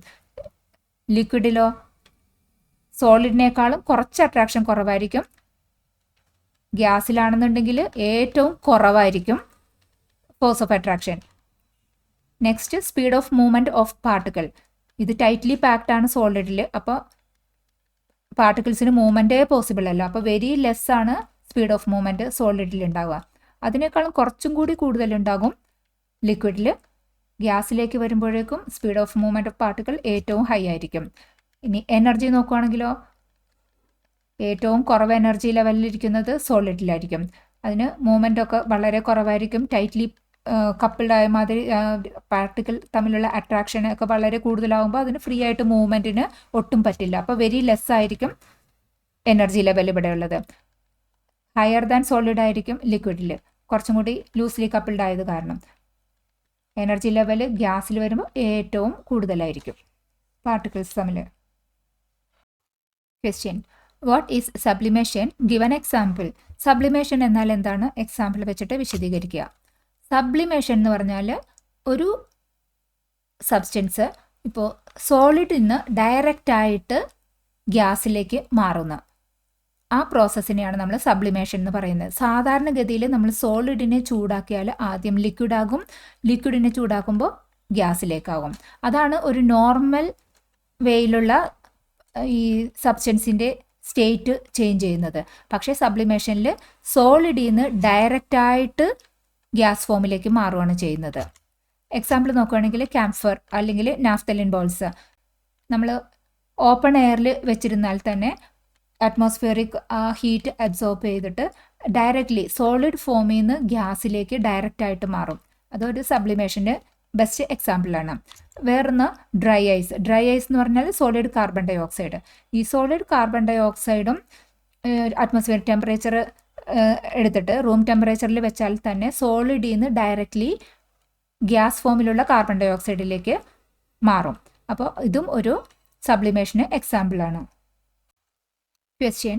ലിക്വിഡിലോ സോളിഡിനേക്കാളും കുറച്ച് അട്രാക്ഷൻ കുറവായിരിക്കും. ഗ്യാസിലാണെന്നുണ്ടെങ്കിൽ ഏറ്റവും കുറവായിരിക്കും force of attraction. Next speed of movement of particle. ഇത് ടൈറ്റ്ലി പാക്ഡ് ആണ് സോളിഡിൽ. അപ്പോൾ പാർട്ടിക്കിൾസിന് മൂവ്മെൻറ്റേ പോസിബിൾ അല്ല. അപ്പോൾ വെരി ലെസ് ആണ് സ്പീഡ് ഓഫ് മൂവ്മെൻറ്റ് സോളിഡിൽ ഉണ്ടാവുക. അതിനേക്കാളും കുറച്ചും കൂടി കൂടുതലുണ്ടാകും ലിക്വിഡിൽ. ഗ്യാസിലേക്ക് വരുമ്പോഴേക്കും speed of movement of particle ഏറ്റവും ഹൈ ആയിരിക്കും. ഇനി എനർജി നോക്കുകയാണെങ്കിലോ, ഏറ്റവും കുറവ് എനർജി ലെവലിലിരിക്കുന്നത് സോളിഡിലായിരിക്കും. അതിന് മൂവ്മെൻ്റ് ഒക്കെ വളരെ കുറവായിരിക്കും. ടൈറ്റ്ലി കപ്പിൾഡ് ആയ മാതിരി പാർട്ടിക്കിൾ തമ്മിലുള്ള അട്രാക്ഷൻ ഒക്കെ വളരെ കൂടുതലാകുമ്പോൾ അതിന് ഫ്രീ ആയിട്ട് മൂവ്മെൻറ്റിന് ഒട്ടും പറ്റില്ല. അപ്പോൾ വെരി ലെസ് ആയിരിക്കും എനർജി ലെവൽ ഇവിടെ ഉള്ളത്. ഹയർ ദാൻ സോളിഡ് ആയിരിക്കും ലിക്വിഡിൽ, കുറച്ചും കൂടി ലൂസ്ലി കപ്പിൾഡ് ആയത് കാരണം. എനർജി ലെവൽ ഗ്യാസിൽ വരുമ്പോൾ ഏറ്റവും കൂടുതലായിരിക്കും പാർട്ടിക്കിൾസ് തമ്മിൽ. Question: what is sublimation? Given example. Sublimation എന്നാൽ എന്താണ്? എക്സാമ്പിൾ വെച്ചിട്ട് വിശദീകരിക്കുക. സബ്ലിമേഷൻ എന്ന് പറഞ്ഞാൽ ഒരു സബ്സ്റ്റൻസ് ഇപ്പോൾ സോളിഡിൽ നിന്ന് ഡയറക്റ്റായിട്ട് ഗ്യാസിലേക്ക് മാറുന്ന ആ പ്രോസസ്സിനെയാണ് നമ്മൾ സബ്ലിമേഷൻ എന്ന് പറയുന്നത്. സാധാരണഗതിയിൽ നമ്മൾ സോളിഡിനെ ചൂടാക്കിയാൽ ആദ്യം ലിക്വിഡാകും, ലിക്വിഡിനെ ചൂടാക്കുമ്പോൾ ഗ്യാസിലേക്കാകും. അതാണ് ഒരു നോർമൽ വേയിലുള്ള ഈ സബ്സ്റ്റൻസിൻ്റെ സ്റ്റേറ്റ് ചേഞ്ച് ചെയ്യുന്നത്. പക്ഷേ സബ്ലിമേഷനിൽ സോളിഡിൽ നിന്ന് ഡയറക്റ്റായിട്ട് ഗ്യാസ് ഫോമിലേക്ക് മാറുകയാണ് ചെയ്യുന്നത്. എക്സാമ്പിൾ നോക്കുകയാണെങ്കിൽ ക്യാംഫർ അല്ലെങ്കിൽ നാഫ്തലിൻ ബോൾസ് നമ്മൾ ഓപ്പൺ എയറിൽ വെച്ചിരുന്നാൽ തന്നെ അറ്റ്മോസ്ഫിയറിക് ഹീറ്റ് അബ്സോർബ് ചെയ്തിട്ട് ഡയറക്റ്റ്ലി സോളിഡ് ഫോമിൽ നിന്ന് ഗ്യാസിലേക്ക് ഡയറക്റ്റായിട്ട് മാറും. അതൊരു സബ്ലിമേഷൻ്റെ ബെസ്റ്റ് എക്സാമ്പിളാണ്. വേറൊന്ന് ഡ്രൈ ഐസ്. ഡ്രൈ ഐസ് എന്ന് പറഞ്ഞാൽ സോളിഡ് കാർബൺ ഡൈ ഓക്സൈഡ്. ഈ സോളിഡ് കാർബൺ ഡൈ ഓക്സൈഡും അറ്റ്മോസ്ഫിയർ ടെമ്പറേച്ചർ എടുത്തിട്ട് റൂം ടെമ്പറേച്ചറിൽ വെച്ചാൽ തന്നെ സോളിഡിൽ നിന്ന് ഡയറക്റ്റ്ലി ഗ്യാസ് ഫോമിലുള്ള കാർബൺ ഡൈ ഓക്സൈഡിലേക്ക് മാറും. അപ്പോൾ ഇതും ഒരു സബ്ലിമേഷന് എക്സാമ്പിളാണ്. Question: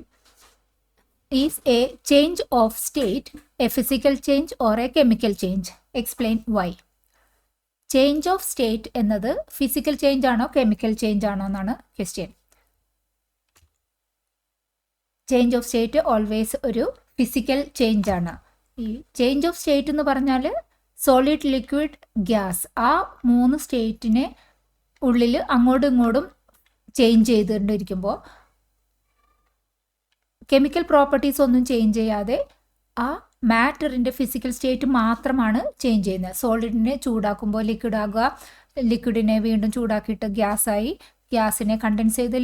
is a change of state a physical change or a chemical change? Explain why. Change of state എന്നത് ഫിസിക്കൽ ചേഞ്ച് ആണോ കെമിക്കൽ ചേഞ്ച് ആണോ എന്നാണ് question. Change of state always ഒരു ഫിസിക്കൽ ചേഞ്ച് ആണ്. ഈ ചേഞ്ച് ഓഫ് സ്റ്റേറ്റ് എന്ന് പറഞ്ഞാൽ solid, liquid, gas, ആ 3 സ്റ്റേറ്റിനെ ഉള്ളിൽ അങ്ങോട്ടും ഇങ്ങോട്ടും ചേഞ്ച് ചെയ്തുകൊണ്ടിരിക്കുമ്പോൾ കെമിക്കൽ പ്രോപ്പർട്ടീസ് ഒന്നും ചേഞ്ച് ചെയ്യാതെ ആ മാറ്ററിൻ്റെ ഫിസിക്കൽ സ്റ്റേറ്റ് മാത്രമാണ് ചേഞ്ച് ചെയ്യുന്നത്. സോളിഡിനെ ചൂടാക്കുമ്പോൾ ലിക്വിഡ് ആകുക, ലിക്വിഡിനെ വീണ്ടും ചൂടാക്കിയിട്ട് ഗ്യാസായി, ഗ്യാസിനെ കണ്ടൻസ് ചെയ്ത്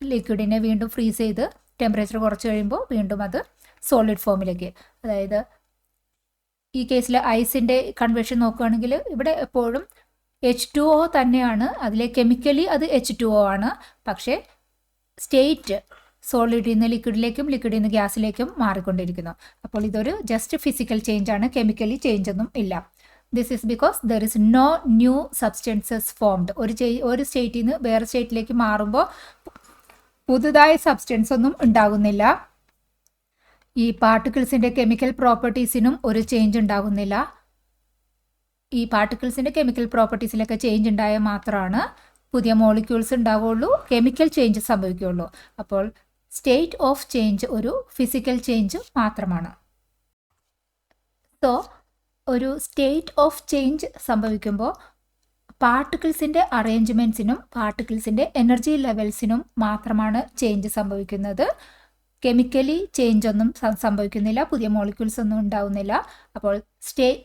ലിക്വിഡിനെ വീണ്ടും ഫ്രീസ് ചെയ്ത് ടെമ്പറേച്ചർ കുറച്ച് കഴിയുമ്പോൾ വീണ്ടും അത് സോളിഡ് ഫോമിലേക്ക്. അതായത് ഈ കേസിൽ ഐസിൻ്റെ കൺവേർഷൻ നോക്കുകയാണെങ്കിൽ ഇവിടെ എപ്പോഴും H2O തന്നെയാണ്, അതിലെ കെമിക്കലി അത് H2O ആണ്. പക്ഷേ സ്റ്റേറ്റ് സോളിഡിൽ നിന്ന് ലിക്വിഡിലേക്കും ലിക്വിഡിൽ നിന്ന് ഗ്യാസിലേക്കും മാറിക്കൊണ്ടിരിക്കുന്നു. അപ്പോൾ ഇതൊരു ജസ്റ്റ് ഫിസിക്കൽ ചേഞ്ച് ആണ്, കെമിക്കലി ചേഞ്ച് ഒന്നും ഇല്ല. This is because there is no new substances formed. ഒരു സ്റ്റേറ്റിൽ നിന്ന് വേറെ സ്റ്റേറ്റിലേക്ക് മാറുമ്പോൾ പുതുതായ സബ്സ്റ്റൻസ് ഒന്നും ഉണ്ടാകുന്നില്ല. ഈ പാർട്ടിക്കിൾസിൻ്റെ കെമിക്കൽ പ്രോപ്പർട്ടീസിനും ഒരു ചേഞ്ച് ഉണ്ടാകുന്നില്ല. ഈ പാർട്ടിക്കിൾസിൻ്റെ കെമിക്കൽ പ്രോപ്പർട്ടീസിലൊക്കെ ചേഞ്ച് ഉണ്ടായാൽ മാത്രമാണ് പുതിയ മോളിക്യൂൾസ് ഉണ്ടാവുകയുള്ളൂ, കെമിക്കൽ ചേഞ്ച് സംഭവിക്കുകയുള്ളൂ. അപ്പോൾ സ്റ്റേറ്റ് ഓഫ് ചേഞ്ച് ഒരു ഫിസിക്കൽ ചേഞ്ച് മാത്രമാണ്. സോ ഒരു സ്റ്റേറ്റ് ഓഫ് ചേഞ്ച് സംഭവിക്കുമ്പോൾ പാർട്ടിക്കിൾസിൻ്റെ അറേഞ്ച്മെൻറ്റ്സിനും പാർട്ടിക്കിൾസിൻ്റെ എനർജി ലെവൽസിനും മാത്രമാണ് ചേഞ്ച് സംഭവിക്കുന്നത്. കെമിക്കലി ചേഞ്ച് ഒന്നും സംഭവിക്കുന്നില്ല, പുതിയ മോളിക്യൂൾസ് ഒന്നും ഉണ്ടാവുന്നില്ല. അപ്പോൾ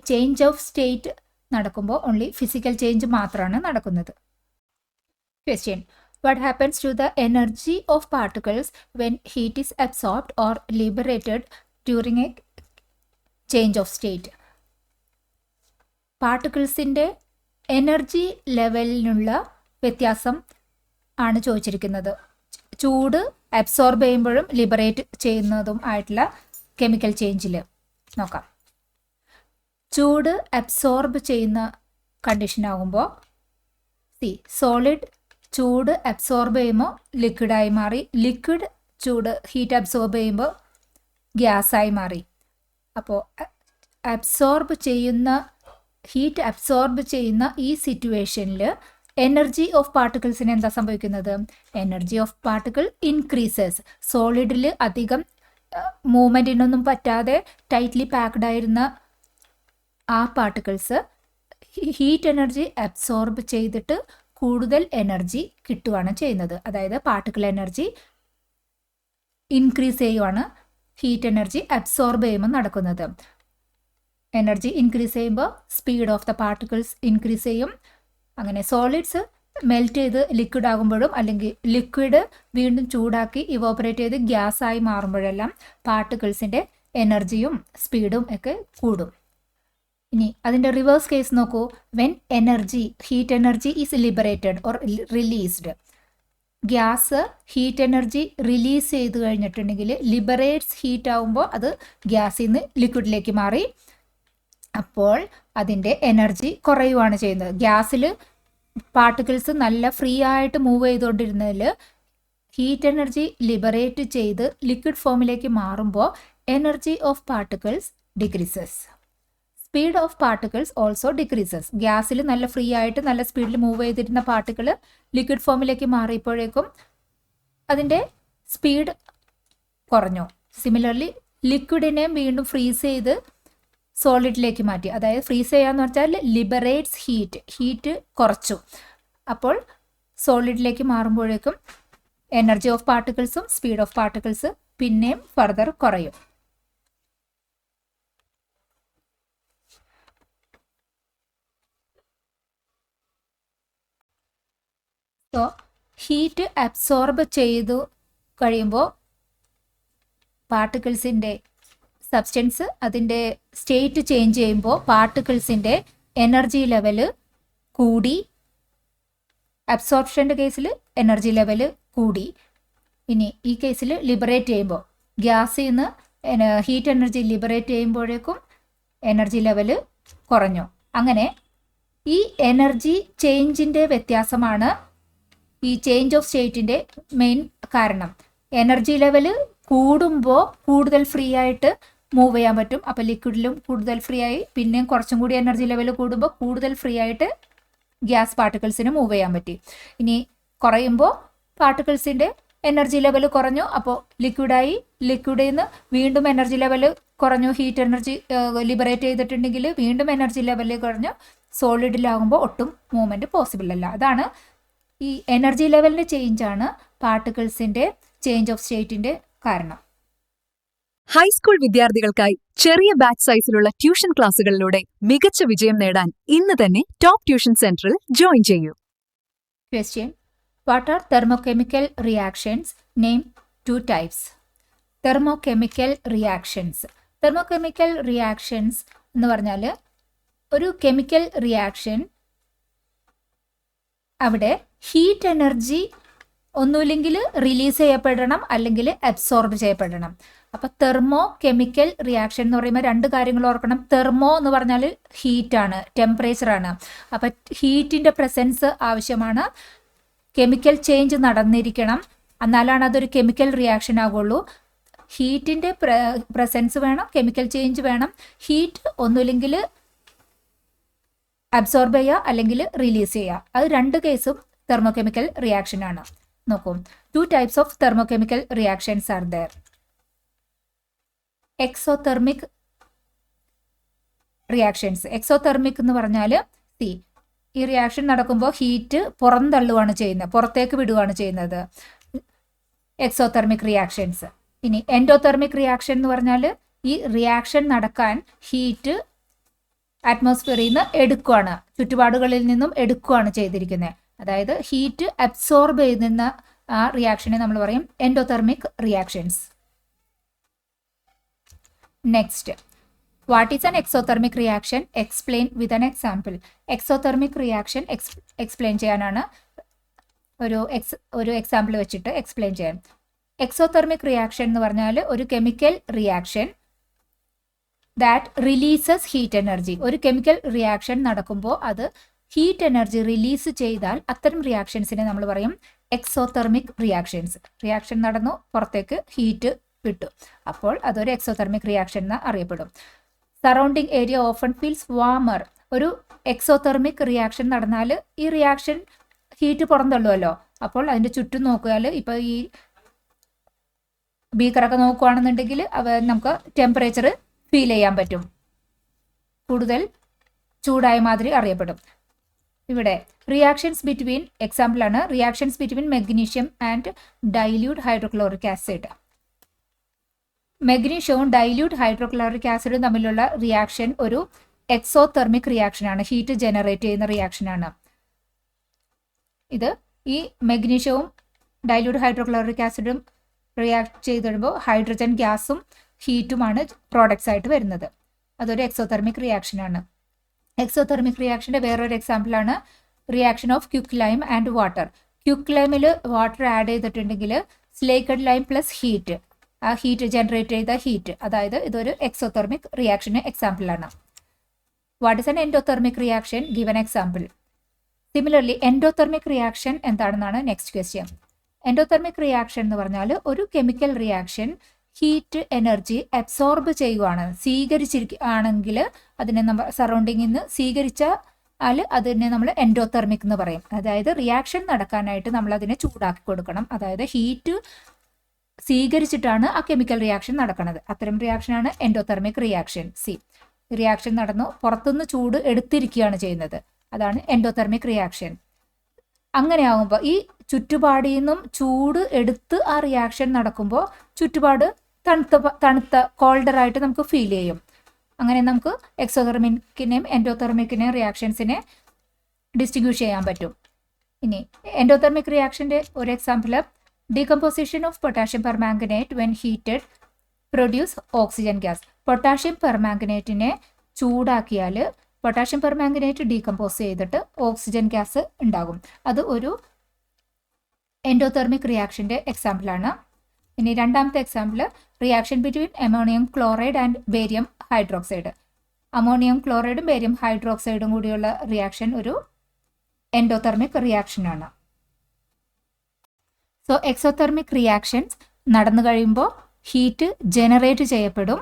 ചേഞ്ച് ഓഫ് സ്റ്റേറ്റ് നടക്കുമ്പോൾ ഓൺലി ഫിസിക്കൽ ചേഞ്ച് മാത്രമാണ് നടക്കുന്നത്. Question: what happens to the energy of particles when heat is absorbed or liberated during a change of state? പാർട്ടിക്കിൾസിൻ്റെ എനർജി ലെവലിനുള്ള വ്യത്യാസം ആണ് ചോദിച്ചിരിക്കുന്നത്. ചൂട് അബ്സോർബ് ചെയ്യുമ്പോഴും ലിബറേറ്റ് ചെയ്യുന്നതും ആയിട്ടുള്ള കെമിക്കൽ ചേഞ്ചിൽ നോക്കാം. ചൂട് അബ്സോർബ് ചെയ്യുന്ന കണ്ടീഷനാകുമ്പോൾ സോളിഡ് ചൂട് അബ്സോർബ് ചെയ്യുമ്പോൾ ലിക്വിഡായി മാറി, ലിക്വിഡ് ഹീറ്റ് അബ്സോർബ് ചെയ്യുമ്പോൾ ഗ്യാസായി മാറി. അപ്പോൾ ഹീറ്റ് അബ്സോർബ് ചെയ്യുന്ന ഈ സിറ്റുവേഷനിൽ എനർജി ഓഫ് പാർട്ടിക്കിൾസിന് എന്താ സംഭവിക്കുന്നത്? Energy of particle increases. സോളിഡിൽ അധികം മൂവ്മെൻറ്റിനൊന്നും പറ്റാതെ ടൈറ്റ്ലി പാക്ഡ് ആയിരുന്ന ആ പാർട്ടിക്കിൾസ് ഹീറ്റ് എനർജി അബ്സോർബ് ചെയ്തിട്ട് കൂടുതൽ എനർജി കിട്ടുകയാണ് ചെയ്യുന്നത്. അതായത് പാർട്ടിക്കിൾ എനർജി ഇൻക്രീസ് ചെയ്യുവാണ് ഹീറ്റ് എനർജി അബ്സോർബ് ചെയ്യുമ്പോൾ നടക്കുന്നത്. എനർജി ഇൻക്രീസ് ചെയ്യുമ്പോൾ speed of the particles increase ചെയ്യും. അങ്ങനെ സോളിഡ്സ് മെൽറ്റ് ചെയ്ത് ലിക്വിഡ് ആകുമ്പോഴും അല്ലെങ്കിൽ ലിക്വിഡ് വീണ്ടും ചൂടാക്കി ഇവോപ്പറേറ്റ് ചെയ്ത് ഗ്യാസായി മാറുമ്പോഴെല്ലാം പാർട്ടിക്കിൾസിൻ്റെ എനർജിയും സ്പീഡും ഒക്കെ കൂടും. ഇനി അതിൻ്റെ റിവേഴ്സ് കേസ് നോക്കൂ. When heat energy is liberated or released. Gas heat energy release ചെയ്ത് കഴിഞ്ഞിട്ടുണ്ടെങ്കിൽ ലിബറേറ്റ്സ് ഹീറ്റ് ആകുമ്പോൾ അത് ഗ്യാസിൽ നിന്ന് ലിക്വിഡിലേക്ക് മാറി. അപ്പോൾ അതിൻ്റെ എനർജി കുറയുകയാണ് ചെയ്യുന്നത്. ഗ്യാസിൽ പാർട്ടിക്കിൾസ് നല്ല ഫ്രീ ആയിട്ട് മൂവ് ചെയ്തുകൊണ്ടിരുന്നതിൽ ഹീറ്റ് എനർജി ലിബറേറ്റ് ചെയ്ത് ലിക്വിഡ് ഫോമിലേക്ക് മാറുമ്പോൾ energy of particles decreases. Speed of particles also decreases. ഗ്യാസിൽ നല്ല ഫ്രീ ആയിട്ട് നല്ല സ്പീഡിൽ മൂവ് ചെയ്തിരുന്ന പാർട്ടിക്കിൾ ലിക്വിഡ് ഫോമിലേക്ക് മാറിയപ്പോഴേക്കും അതിൻ്റെ സ്പീഡ് കുറഞ്ഞു. സിമിലർലി ലിക്വിഡിനെ വീണ്ടും ഫ്രീസ് ചെയ്ത് സോളിഡിലേക്ക് മാറ്റി. അതായത് ഫ്രീസ് ചെയ്യാന്ന് വെച്ചാൽ ലിബറേറ്റ്സ് ഹീറ്റ് കുറച്ചു. അപ്പോൾ സോളിഡിലേക്ക് മാറുമ്പോഴേക്കും എനർജി ഓഫ് പാർട്ടിക്കിൾസും സ്പീഡ് ഓഫ് പാർട്ടിക്കിൾസ് പിന്നെയും ഫർദർ കുറയും. സോ ഹീറ്റ് അബ്സോർബ് ചെയ്തു കഴിയുമ്പോൾ പാർട്ടിക്കിൾസിൻ്റെ സബ്സ്റ്റൻസ് അതിൻ്റെ സ്റ്റേറ്റ് ചേഞ്ച് ചെയ്യുമ്പോൾ പാർട്ടിക്കിൾസിൻ്റെ എനർജി ലെവല് കൂടി. അബ്സോർപ്ഷൻ്റെ കേസിൽ എനർജി ലെവല് കൂടി. ഇനി ഈ കേസിൽ ലിബറേറ്റ് ചെയ്യുമ്പോൾ ഗ്യാസിൽ നിന്ന് ഹീറ്റ് എനർജി ലിബറേറ്റ് ചെയ്യുമ്പോഴേക്കും എനർജി ലെവല് കുറഞ്ഞു. അങ്ങനെ ഈ എനർജി ചേഞ്ചിൻ്റെ വ്യത്യാസമാണ് ഈ ചേഞ്ച് ഓഫ് സ്റ്റേറ്റിൻ്റെ മെയിൻ കാരണം. എനർജി ലെവല് കൂടുമ്പോൾ കൂടുതൽ ഫ്രീ ആയിട്ട് മൂവ് ചെയ്യാൻ പറ്റും. അപ്പോൾ ലിക്വിഡിലും കൂടുതൽ ഫ്രീ ആയി, പിന്നെയും കുറച്ചും കൂടി എനർജി ലെവൽ കൂടുമ്പോൾ കൂടുതൽ ഫ്രീ ആയിട്ട് ഗ്യാസ് പാർട്ടിക്കിൾസിന് മൂവ് ചെയ്യാൻ പറ്റി. ഇനി കുറയുമ്പോൾ പാർട്ടിക്കിൾസിൻ്റെ എനർജി ലെവൽ കുറഞ്ഞു, അപ്പോൾ ലിക്വിഡായി. ലിക്വിഡിൽ നിന്ന് വീണ്ടും എനർജി ലെവൽ കുറഞ്ഞു, ഹീറ്റ് എനർജി ലിബറേറ്റ് ചെയ്തിട്ടുണ്ടെങ്കിൽ വീണ്ടും എനർജി ലെവൽ കുറഞ്ഞു. സോളിഡിലാകുമ്പോൾ ഒട്ടും മൂവ്മെൻറ്റ് പോസിബിൾ അല്ല. അതാണ് ഈ എനർജി ലെവലിൻ്റെ ചേഞ്ചാണ് പാർട്ടിക്കിൾസിൻ്റെ ചേഞ്ച് ഓഫ് സ്റ്റേറ്റിൻ്റെ കാരണം. ഹൈസ്കൂൾ വിദ്യാർത്ഥികൾക്കായി ചെറിയ ബാച്ച് സൈസിലുള്ള ട്യൂഷൻ ക്ലാസുകളിലൂടെ മികച്ച വിജയം നേടാൻ ഇന്ന് തന്നെ ടോപ്പ് ട്യൂഷൻ സെന്ററിൽ ജോയിൻ ചെയ്യൂ. Question: What are thermochemical reactions? Name 2 types. Thermochemical reactions. Thermochemical reactions എന്ന് പറഞ്ഞാൽ ഒരു കെമിക്കൽ റിയാക്ഷൻ, അവിടെ ഹീറ്റ് എനർജി ഒന്നുമില്ലെങ്കിൽ റിലീസ് ചെയ്യപ്പെടണം, അല്ലെങ്കിൽ അബ്സോർബ് ചെയ്യപ്പെടണം. അപ്പോൾ തെർമോ കെമിക്കൽ റിയാക്ഷൻ എന്ന് പറയുമ്പോൾ 2 കാര്യങ്ങൾ ഓർക്കണം. തെർമോ എന്ന് പറഞ്ഞാൽ ഹീറ്റാണ്, ടെമ്പറേച്ചറാണ്. അപ്പം ഹീറ്റിൻ്റെ പ്രസൻസ് ആവശ്യമാണ്. കെമിക്കൽ ചേഞ്ച് നടന്നിരിക്കണം, എന്നാലാണ് അതൊരു കെമിക്കൽ റിയാക്ഷൻ ആകുള്ളൂ. ഹീറ്റിൻ്റെ പ്രസൻസ് വേണം, കെമിക്കൽ ചേഞ്ച് വേണം. ഹീറ്റ് ഒന്നുമില്ലെങ്കിൽ അബ്സോർബ് ചെയ്യുക, അല്ലെങ്കിൽ റിലീസ് ചെയ്യുക. അത് 2 കേസും തെർമോകെമിക്കൽ റിയാക്ഷൻ ആണ്. നോക്കൂ, 2 types of thermochemical reactions are there. Exothermic reactions. Exothermic എന്ന് പറഞ്ഞാൽ ഈ റിയാക്ഷൻ നടക്കുമ്പോൾ ഹീറ്റ് പുറന്തള്ളുകയാണ് ചെയ്യുന്നത്, പുറത്തേക്ക് വിടുകയാണ് ചെയ്യുന്നത്, എക്സോതെർമിക് റിയാക്ഷൻസ്. ഇനി എൻഡോതെർമിക് റിയാക്ഷൻ എന്ന് പറഞ്ഞാൽ ഈ റിയാക്ഷൻ നടക്കാൻ ഹീറ്റ് അറ്റ്മോസ്ഫിയറിൽ നിന്ന് എടുക്കുകയാണ്, ചുറ്റുപാടുകളിൽ നിന്നും എടുക്കുകയാണ് ചെയ്തിരിക്കുന്നത്. അതായത് ഹീറ്റ് അബ്സോർബ് ചെയ്യുന്ന ആ റിയാക്ഷനെ നമ്മൾ പറയും endothermic reactions. Next, what is an exothermic reaction? Explain with an example. Exothermic reaction explain ചെയ്യാനാണ് ഒരു എക്സാമ്പിൾ വെച്ചിട്ട് എക്സ്പ്ലെയിൻ ചെയ്യാൻ. എക്സോതെർമിക് റിയാക്ഷൻ എന്ന് പറഞ്ഞാൽ ഒരു chemical reaction that releases heat energy. ഒരു കെമിക്കൽ റിയാക്ഷൻ നടക്കുമ്പോൾ അത് ഹീറ്റ് എനർജി റിലീസ് ചെയ്താൽ അത്തരം റിയാക്ഷൻസിനെ നമ്മൾ പറയും എക്സോതെർമിക് റിയാക്ഷൻസ്. റിയാക്ഷൻ നടന്നു, പുറത്തേക്ക് ഹീറ്റ് വിട്ടു, അപ്പോൾ അതൊരു എക്സോതെർമിക് റിയാക്ഷൻ എന്ന് അറിയപ്പെടും. Surrounding area often feels warmer. ഒരു എക്സോതെർമിക് റിയാക്ഷൻ നടന്നാൽ ഈ റിയാക്ഷൻ ഹീറ്റ് പുറന്തള്ളുമല്ലോ, അപ്പോൾ അതിൻ്റെ ചുറ്റും നോക്കിയാൽ ഇപ്പോൾ ഈ ബീക്കറൊക്കെ നോക്കുകയാണെന്നുണ്ടെങ്കിൽ നമുക്ക് ടെമ്പറേച്ചർ ഫീൽ ചെയ്യാൻ പറ്റും, കൂടുതൽ ചൂടായ മാതിരി അറിയപ്പെടും. ഇവിടെ റിയാക്ഷൻസ് ബിറ്റ്വീൻ, എക്സാമ്പിളാണ് reactions between magnesium and dilute hydrochloric acid. മെഗ്നീഷ്യവും ഡൈല്യൂട്ട് ഹൈഡ്രോക്ലോറിക് ആസിഡും തമ്മിലുള്ള റിയാക്ഷൻ ഒരു എക്സോതെർമിക് റിയാക്ഷനാണ്, ഹീറ്റ് ജനറേറ്റ് ചെയ്യുന്ന റിയാക്ഷനാണ്. ഇത് ഈ മെഗ്നീഷ്യവും ഡൈല്യൂട്ട് ഹൈഡ്രോക്ലോറിക് ആസിഡും റിയാക്ട് ചെയ്ത് കഴിയുമ്പോൾ ഹൈഡ്രജൻ ഗ്യാസും ഹീറ്റുമാണ് പ്രോഡക്ട്സ് ആയിട്ട് വരുന്നത്. അതൊരു എക്സോതെർമിക് റിയാക്ഷനാണ്. എക്സോതെർമിക് റിയാക്ഷൻ്റെ വേറൊരു എക്സാമ്പിളാണ് reaction of quick lime and water. Quick ലൈമിൽ വാട്ടർ ആഡ് ചെയ്തിട്ടുണ്ടെങ്കിൽ സ്ലേക്കഡ് ലൈം പ്ലസ് ഹീറ്റ്, ആ ഹീറ്റ് ജനറേറ്റ് ചെയ്ത ഹീറ്റ്, അതായത് ഇതൊരു എക്സോതെർമിക് റിയാക്ഷന് എക്സാമ്പിളാണ്. What is an endothermic reaction? Given example. Similarly endothermic reaction എന്താണെന്നാണ് നെക്സ്റ്റ് ക്വസ്റ്റ്യൻ. എൻഡോതെർമിക് റിയാക്ഷൻ എന്ന് പറഞ്ഞാൽ ഒരു chemical reaction heat energy absorb ചെയ്യുകയാണ്, സ്വീകരിച്ചിരിക്കുകയാണെങ്കിൽ അതിനെ നമ്മൾ സറൗണ്ടിങ്ങിൽ നിന്ന് സ്വീകരിച്ചാൽ അതിനെ നമ്മൾ എൻഡോതെർമിക് എന്ന് പറയും. അതായത് റിയാക്ഷൻ നടക്കാനായിട്ട് നമ്മൾ അതിനെ ചൂടാക്കി കൊടുക്കണം, അതായത് ഹീറ്റ് സ്വീകരിച്ചിട്ടാണ് ആ കെമിക്കൽ റിയാക്ഷൻ നടക്കുന്നത്. അത്തരം റിയാക്ഷനാണ് എൻഡോതെർമിക് റിയാക്ഷൻ. റിയാക്ഷൻ നടന്നു, പുറത്തുനിന്ന് ചൂട് എടുത്തിരിക്കുകയാണ് ചെയ്യുന്നത്, അതാണ് എൻഡോതെർമിക് റിയാക്ഷൻ. അങ്ങനെ ആകുമ്പോൾ ഈ ചുറ്റുപാടിൽ നിന്നും ചൂട് എടുത്ത് ആ റിയാക്ഷൻ നടക്കുമ്പോൾ ചുറ്റുപാട് തണുത്ത കോൾഡറായിട്ട് നമുക്ക് ഫീൽ ചെയ്യും. അങ്ങനെ നമുക്ക് എക്സോതെർമിക്കിനെയും എൻഡോതെർമിക്കിനെയും റിയാക്ഷൻസിനെ ഡിസ്റ്റിങ്വിഷ് ചെയ്യാൻ പറ്റും. ഇനി എൻഡോതെർമിക് റിയാക്ഷൻ്റെ ഒരു example, decomposition of potassium permanganate when heated produce oxygen gas. Potassium പെർമാംഗനേറ്റിനെ ചൂടാക്കിയാൽ പൊട്ടാഷ്യം പെർമാംഗനേറ്റ് ഡീകമ്പോസ് ചെയ്തിട്ട് ഓക്സിജൻ ഗ്യാസ് ഉണ്ടാകും. അത് ഒരു എൻഡോതെർമിക് റിയാക്ഷൻ്റെ എക്സാമ്പിളാണ്. ഇനി രണ്ടാമത്തെ example, reaction between ammonium chloride and barium hydroxide. Ammonium ക്ലോറൈഡും ബേരിയം ഹൈഡ്രോക്സൈഡും കൂടിയുള്ള റിയാക്ഷൻ ഒരു എൻഡോതെർമിക് റിയാക്ഷനാണ്. സോ എക്സോതെർമിക് റിയാക്ഷൻസ് നടന്നു കഴിയുമ്പോൾ ഹീറ്റ് ജനറേറ്റ് ചെയ്യപ്പെടും,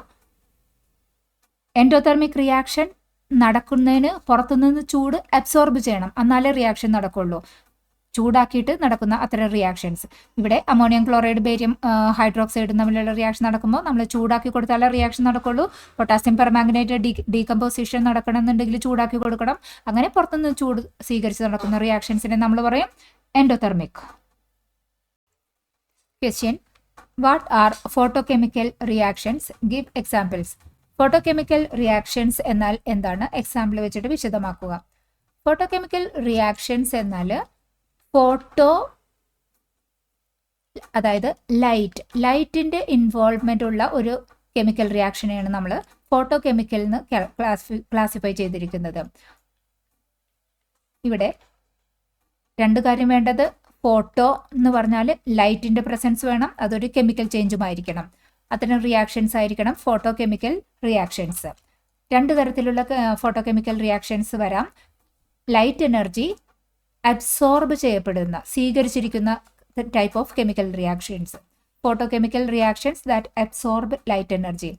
എൻഡോതെർമിക് റിയാക്ഷൻ നടക്കുന്നതിന് പുറത്തുനിന്ന് ചൂട് അബ്സോർബ് ചെയ്യണം, എന്നാലേ റിയാക്ഷൻ നടക്കുള്ളൂ. ചൂടാക്കിയിട്ട് നടക്കുന്ന അത്തരം റിയാക്ഷൻസ്. ഇവിടെ അമോണിയം ക്ലോറൈഡ് ബേരിയം ഹൈഡ്രോക്സൈഡും തമ്മിലുള്ള റിയാക്ഷൻ നടക്കുമ്പോൾ നമ്മൾ ചൂടാക്കി കൊടുത്താലേ റിയാക്ഷൻ നടക്കുള്ളൂ. പൊട്ടാസ്യം പെർമാംഗനേറ്റ് ഡീകമ്പോസിഷൻ നടക്കണമെന്നുണ്ടെങ്കിൽ ചൂടാക്കി കൊടുക്കണം. അങ്ങനെ പുറത്തുനിന്ന് ചൂട് സ്വീകരിച്ച് നടക്കുന്ന റിയാക്ഷൻസിനെ നമ്മൾ പറയും endothermic. Question: what R photochemical reactions? Give examples. Photochemical reactions എന്നാൽ എന്താണ്? എക്സാമ്പിൾ വെച്ചിട്ട് വിശദമാക്കുക. ഫോട്ടോകെമിക്കൽ റിയാക്ഷൻസ് എന്നാൽ അതായത് ലൈറ്റിന്റെ ഇൻവോൾവ്മെന്റ് ഉള്ള ഒരു കെമിക്കൽ റിയാക്ഷനെയാണ് നമ്മൾ ഫോട്ടോകെമിക്കൽ എന്ന് ക്ലാസിഫൈ ചെയ്തിരിക്കുന്നത്. ഇവിടെ രണ്ട് കാര്യം വേണ്ടത്. ഫോട്ടോ എന്ന് പറഞ്ഞാൽ ലൈറ്റിന്റെ പ്രസൻസ് വേണം, അതൊരു കെമിക്കൽ ചേഞ്ചുമായിരിക്കണം. അത്തരം റിയാക്ഷൻസ് ആയിരിക്കണം ഫോട്ടോകെമിക്കൽ റിയാക്ഷൻസ്. രണ്ട് തരത്തിലുള്ള ഫോട്ടോകെമിക്കൽ റിയാക്ഷൻസ് വരാം. ലൈറ്റ് എനർജി അബ്സോർബ് ചെയ്യപ്പെടുന്ന, സ്വീകരിച്ചിരിക്കുന്ന type of chemical reactions. Photochemical reactions that absorb light energy.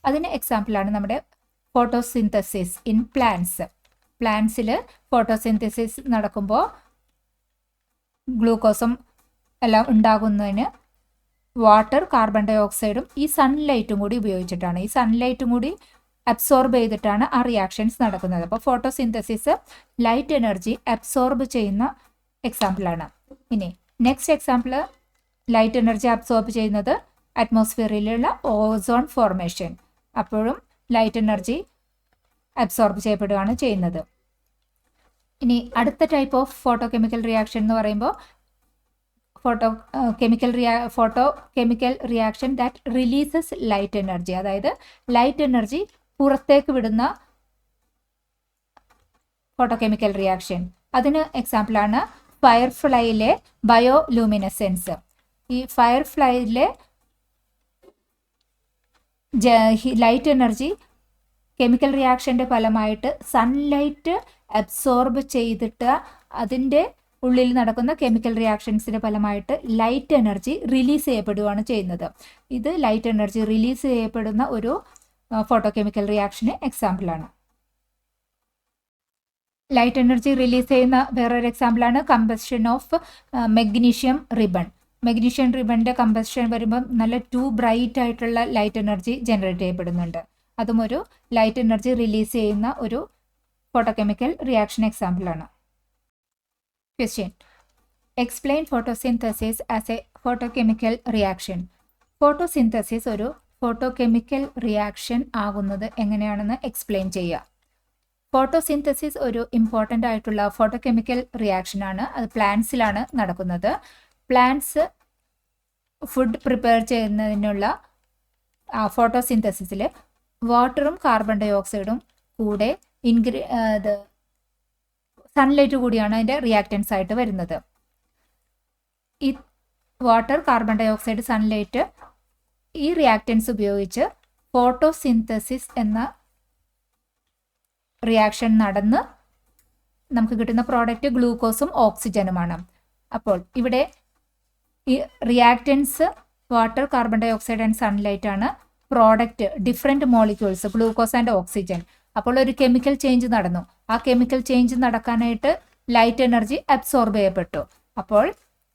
അതിന് എക്സാമ്പിളാണ് നമ്മുടെ ഫോട്ടോസിന്തസിസ് ഇൻ പ്ലാന്റ്സ്. പ്ലാന്റ്സിൽ ഫോട്ടോസിന്തസിസ് നടക്കുമ്പോൾ ഗ്ലൂക്കോസും എല്ലാം ഉണ്ടാകുന്നതിന് വാട്ടർ, കാർബൺ ഡൈ ഓക്സൈഡും ഈ സൺലൈറ്റും കൂടി ഉപയോഗിച്ചിട്ടാണ്, ഈ സൺലൈറ്റും കൂടി അബ്സോർബ് ചെയ്തിട്ടാണ് ആ റിയാക്ഷൻസ് നടക്കുന്നത്. അപ്പോൾ ഫോട്ടോസിന്തസിസ് ലൈറ്റ് എനർജി അബ്സോർബ് ചെയ്യുന്ന എക്സാമ്പിളാണ്. ഇനി next example, light energy absorb ചെയ്യുന്നത് അറ്റ്മോസ്ഫിയറിലുള്ള ഓസോൺ ഫോർമേഷൻ. അപ്പോഴും ലൈറ്റ് എനർജി അബ്സോർബ് ചെയ്യപ്പെടുകയാണ് ചെയ്യുന്നത്. ഇനി അടുത്ത ടൈപ്പ് ഓഫ് ഫോട്ടോകെമിക്കൽ റിയാക്ഷൻ എന്ന് പറയുമ്പോൾ photochemical reaction that releases light energy. അതായത് ലൈറ്റ് എനർജി പുറത്തേക്ക് വിടുന്ന ഫോട്ടോകെമിക്കൽ റിയാക്ഷൻ. അതിന് എക്സാമ്പിളാണ് ഫയർഫ്ലൈയിലെ ബയോലൂമിനസെൻസ്. ഈ ഫയർഫ്ലൈയിലെ ലൈറ്റ് എനർജി കെമിക്കൽ റിയാക്ഷൻ്റെ ഫലമായിട്ട് സൺലൈറ്റ് അബ്സോർബ് ചെയ്തിട്ട് അതിൻ്റെ ഉള്ളിൽ നടക്കുന്ന കെമിക്കൽ റിയാക്ഷൻസിൻ്റെ ഫലമായിട്ട് ലൈറ്റ് എനർജി റിലീസ് ചെയ്യപ്പെടുകയാണ് ചെയ്യുന്നത്. ഇത് ലൈറ്റ് എനർജി റിലീസ് ചെയ്യപ്പെടുന്ന ഒരു ഫോട്ടോകെമിക്കൽ റിയാക്ഷന് എക്സാമ്പിളാണ്. ലൈറ്റ് എനർജി റിലീസ് ചെയ്യുന്ന വേറൊരു എക്സാമ്പിളാണ് combustion of magnesium ribbon. Magnesium റിബണിൻ്റെ കമ്പഷൻ വരുമ്പോൾ നല്ല ബ്രൈറ്റ് ആയിട്ടുള്ള ലൈറ്റ് എനർജി ജനറേറ്റ് ചെയ്യപ്പെടുന്നുണ്ട്. അതും ഒരു ലൈറ്റ് എനർജി റിലീസ് ചെയ്യുന്ന ഒരു ഫോട്ടോകെമിക്കൽ റിയാക്ഷൻ എക്സാമ്പിളാണ്. Question: explain photosynthesis as A photochemical reaction. Photosynthesis ഒരു ഫോട്ടോകെമിക്കൽ റിയാക്ഷൻ ആകുന്നത് എങ്ങനെയാണെന്ന് എക്സ്പ്ലെയിൻ ചെയ്യുക. ഫോട്ടോസിന്തസിസ് ഒരു ഇമ്പോർട്ടൻ്റ് ആയിട്ടുള്ള ഫോട്ടോകെമിക്കൽ റിയാക്ഷനാണ്. അത് പ്ലാന്റ്സിലാണ് നടക്കുന്നത്. പ്ലാന്റ്സ് ഫുഡ് പ്രിപ്പയർ ചെയ്യുന്നതിനുള്ള ഫോട്ടോസിന്തസിസിൽ വാട്ടറും കാർബൺ ഡൈ ഓക്സൈഡും കൂടെ സൺലൈറ്റ് കൂടിയാണ് അതിൻ്റെ റിയാക്റ്റൻസ് ആയിട്ട് വരുന്നത്. ഈ water, carbon dioxide, sunlight ഈ റിയാക്റ്റൻസ് ഉപയോഗിച്ച് ഫോട്ടോസിന്തസിസ് എന്ന റിയാക്ഷൻ നടന്ന് നമുക്ക് കിട്ടുന്ന പ്രോഡക്റ്റ് ഗ്ലൂക്കോസും ഓക്സിജനുമാണ്. അപ്പോൾ ഇവിടെ ഈ reactants water, carbon dioxide and sunlight ആണ്. Product different molecules glucose and oxygen. അപ്പോൾ ഒരു കെമിക്കൽ ചേഞ്ച് നടന്നു. ആ കെമിക്കൽ ചേഞ്ച് നടക്കാനായിട്ട് ലൈറ്റ് എനർജി അബ്സോർബ് ചെയ്യപ്പെട്ടു. അപ്പോൾ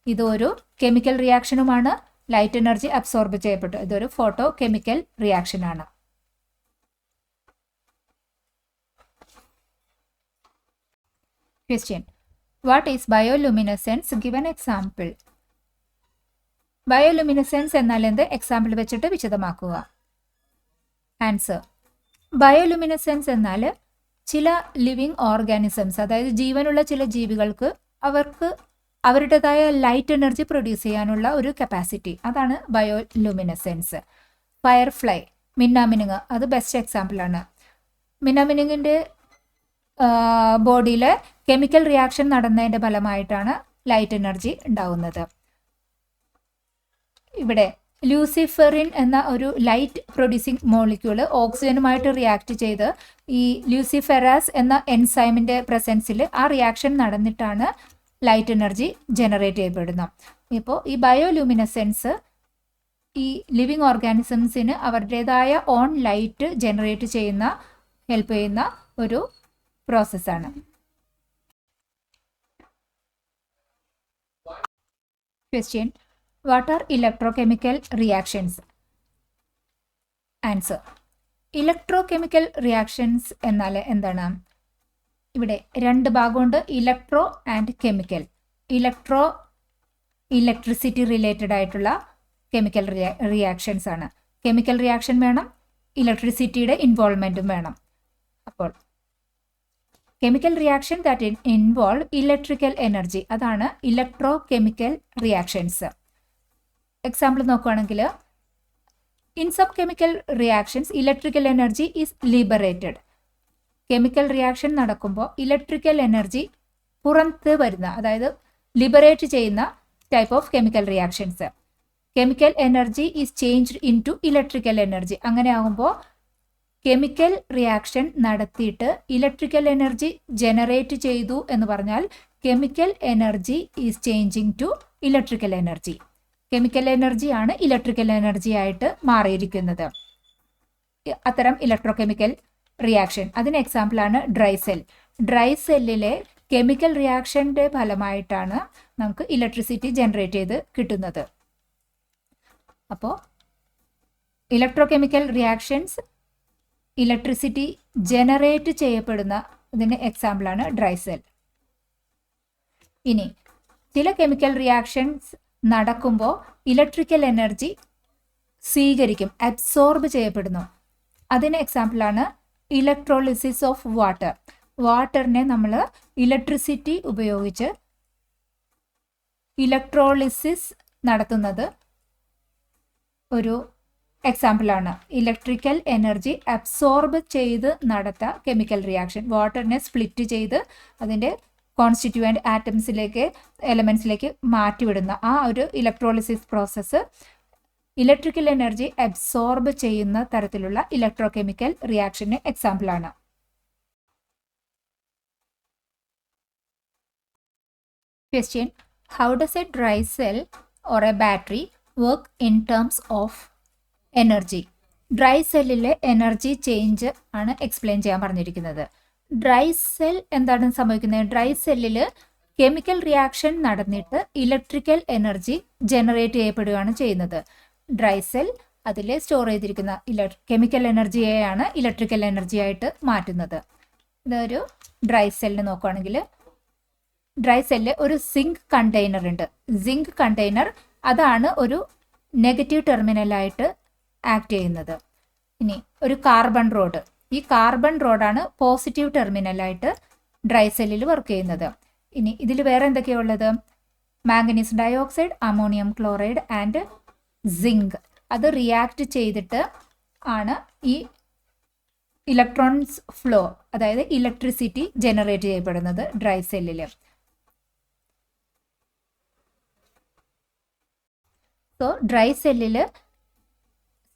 ഇതൊരു കെമിക്കൽ റിയാക്ഷനുമാണ്. ലൈറ്റ് എനർജി അബ്സോർബ് ചെയ്യപ്പെട്ടു. ഇതൊരു ഫോട്ടോ കെമിക്കൽ റിയാക്ഷനാണ്. Question: what is bioluminescence? Given example. Bioluminescence എന്നാൽ എന്ത്? എക്സാമ്പിൾ വെച്ചിട്ട് വിശദമാക്കുക. ആൻസർ: ബയോലുമിനസെൻസ് എന്നാൽ ചില ലിവിങ് ഓർഗാനിസംസ്, അതായത് ജീവനുള്ള ചില ജീവികൾക്ക് അവർക്ക് അവരുടേതായ ലൈറ്റ് എനർജി പ്രൊഡ്യൂസ് ചെയ്യാനുള്ള ഒരു കപ്പാസിറ്റി, അതാണ് ബയോലുമിനസെൻസ്. ഫയർഫ്ലൈ, മിന്നാമിനുങ്ങ്, അത് ബെസ്റ്റ് എക്സാമ്പിളാണ്. മിന്നാമിനുങ്ങിൻ്റെ ബോഡിയിൽ കെമിക്കൽ റിയാക്ഷൻ നടന്നതിൻ്റെ ഫലമായിട്ടാണ് ലൈറ്റ് എനർജി ഉണ്ടാകുന്നത്. ഇവിടെ ലൂസിഫെറിൻ എന്ന ഒരു ലൈറ്റ് പ്രൊഡ്യൂസിങ് മോളിക്യൂള് ഓക്സിജനുമായിട്ട് റിയാക്ട് ചെയ്ത് ഈ ലൂസിഫെറാസ് എന്ന എൻസൈമിൻ്റെ പ്രസൻസിൽ ആ റിയാക്ഷൻ നടന്നിട്ടാണ് ലൈറ്റ് എനർജി ജനറേറ്റ് ചെയ്യപ്പെടുന്നത്. ഇപ്പോൾ ഈ ബയോലൂമിനസെൻസ് ഈ ലിവിങ് ഓർഗാനിസംസിന് അവരുടേതായ ഓൺ ലൈറ്റ് ജനറേറ്റ് ചെയ്യുന്ന ഹെൽപ്പ് ചെയ്യുന്ന ഒരു പ്രോസസ്സാണ്. Question, what R electrochemical reactions? Answer, electrochemical reactions എന്നാൽ എന്താണ്? ഇവിടെ രണ്ട് ഭാഗമുണ്ട്, electro and chemical. Electricity related ആയിട്ടുള്ള കെമിക്കൽ റിയാക്ഷൻസ് ആണ്. കെമിക്കൽ റിയാക്ഷൻ വേണം, ഇലക്ട്രിസിറ്റിയുടെ ഇൻവോൾവ്മെൻറ്റും വേണം. അപ്പോൾ chemical reaction that involve electrical energy, അതാണ് ഇലക്ട്രോ കെമിക്കൽ റിയാക്ഷൻസ്. എക്സാമ്പിൾ നോക്കുകയാണെങ്കിൽ, in some chemical reactions electrical energy is liberated. Chemical reaction നടക്കുമ്പോൾ ഇലക്ട്രിക്കൽ എനർജി പുറത്ത് വരുന്ന, അതായത് ലിബറേറ്റ് ചെയ്യുന്ന type of chemical reactions. Chemical energy is changed into electrical energy. അങ്ങനെ ആകുമ്പോൾ chemical reaction നടത്തിയിട്ട് electrical energy generate ചെയ്തു എന്ന് പറഞ്ഞാൽ chemical energy is changing to electrical energy. Chemical എനർജിയാണ് ഇലക്ട്രിക്കൽ എനർജി ആയിട്ട് മാറിയിരിക്കുന്നത്. അത്തരം ഇലക്ട്രോകെമിക്കൽ റിയാക്ഷൻ, അതിന് എക്സാമ്പിളാണ് ഡ്രൈ സെൽ. ഡ്രൈ സെല്ലിലെ കെമിക്കൽ റിയാക്ഷൻ്റെ ഫലമായിട്ടാണ് നമുക്ക് ഇലക്ട്രിസിറ്റി ജനറേറ്റ് ചെയ്ത് കിട്ടുന്നത്. അപ്പോൾ ഇലക്ട്രോകെമിക്കൽ റിയാക്ഷൻസ് ഇലക്ട്രിസിറ്റി ജനറേറ്റ് ചെയ്യപ്പെടുന്ന ഇതിന് എക്സാമ്പിളാണ് ഡ്രൈ സെൽ. ഇനി ചില കെമിക്കൽ റിയാക്ഷൻസ് നടക്കുമ്പോൾ ഇലക്ട്രിക്കൽ എനർജി സ്വീകരിക്കും, അബ്സോർബ് ചെയ്യപ്പെടുന്നു. അതിന് എക്സാമ്പിളാണ് ഇലക്ട്രോളിസിസ് ഓഫ് വാട്ടർ. വാട്ടറിനെ നമ്മൾ ഇലക്ട്രിസിറ്റി ഉപയോഗിച്ച് ഇലക്ട്രോളിസിസ് നടത്തുന്നത് ഒരു എക്സാമ്പിളാണ്. ഇലക്ട്രിക്കൽ എനർജി അബ്സോർബ് ചെയ്ത് നടത്ത കെമിക്കൽ റിയാക്ഷൻ, വാട്ടറിനെ സ്പ്ലിറ്റ് ചെയ്ത് അതിൻ്റെ കോൺസ്റ്റിറ്റ്യൂവൻറ്റ് ആറ്റംസിലേക്ക്, എലമെൻസിലേക്ക് മാറ്റിവിടുന്ന ആ ഒരു electrolysis process electrical energy absorb ചെയ്യുന്ന തരത്തിലുള്ള ഇലക്ട്രോകെമിക്കൽ റിയാക്ഷന് എക്സാമ്പിളാണ്. Question, how does A dry cell or A battery work in terms of energy? Dry സെല്ലിലെ എനർജി ചേഞ്ച് ആണ് എക്സ്പ്ലെയിൻ ചെയ്യാൻ പറഞ്ഞിരിക്കുന്നത്. ഡ്രൈ സെൽ എന്താണ് സംഭവിക്കുന്നത്? ഡ്രൈ സെല്ലിൽ കെമിക്കൽ റിയാക്ഷൻ നടന്നിട്ട് ഇലക്ട്രിക്കൽ എനർജി ജനറേറ്റ് ചെയ്യപ്പെടുകയാണ് ചെയ്യുന്നത്. ഡ്രൈ സെൽ അതിൽ സ്റ്റോർ ചെയ്തിരിക്കുന്ന കെമിക്കൽ എനർജിയെയാണ് ഇലക്ട്രിക്കൽ എനർജി ആയിട്ട് മാറ്റുന്നത്. ഇതൊരു ഡ്രൈ സെല്ലിന് നോക്കുകയാണെങ്കിൽ, ഡ്രൈ സെല്ലിൽ ഒരു സിങ്ക് കണ്ടെയ്നർ ഉണ്ട്. സിങ്ക് കണ്ടെയ്നർ അതാണ് ഒരു നെഗറ്റീവ് ടെർമിനലായിട്ട് ആക്ട് ചെയ്യുന്നത്. ഇനി ഒരു കാർബൺ റോഡ്, ഈ കാർബൺ റോഡാണ് പോസിറ്റീവ് ടെർമിനലായിട്ട് ഡ്രൈ സെല്ലിൽ വർക്ക് ചെയ്യുന്നത്. ഇനി ഇതിൽ വേറെ എന്തൊക്കെയാണ് ഉള്ളത്? Manganese dioxide, ammonium chloride and zinc. അത് റിയാക്ട് ചെയ്തിട്ട് ആണ് ഈ ഇലക്ട്രോൺസ് ഫ്ലോ, അതായത് ഇലക്ട്രിസിറ്റി ജനറേറ്റ് ചെയ്യപ്പെടുന്നത് ഡ്രൈ സെല്ലിൽ. സോ ഡ്രൈ സെല്ലിൽ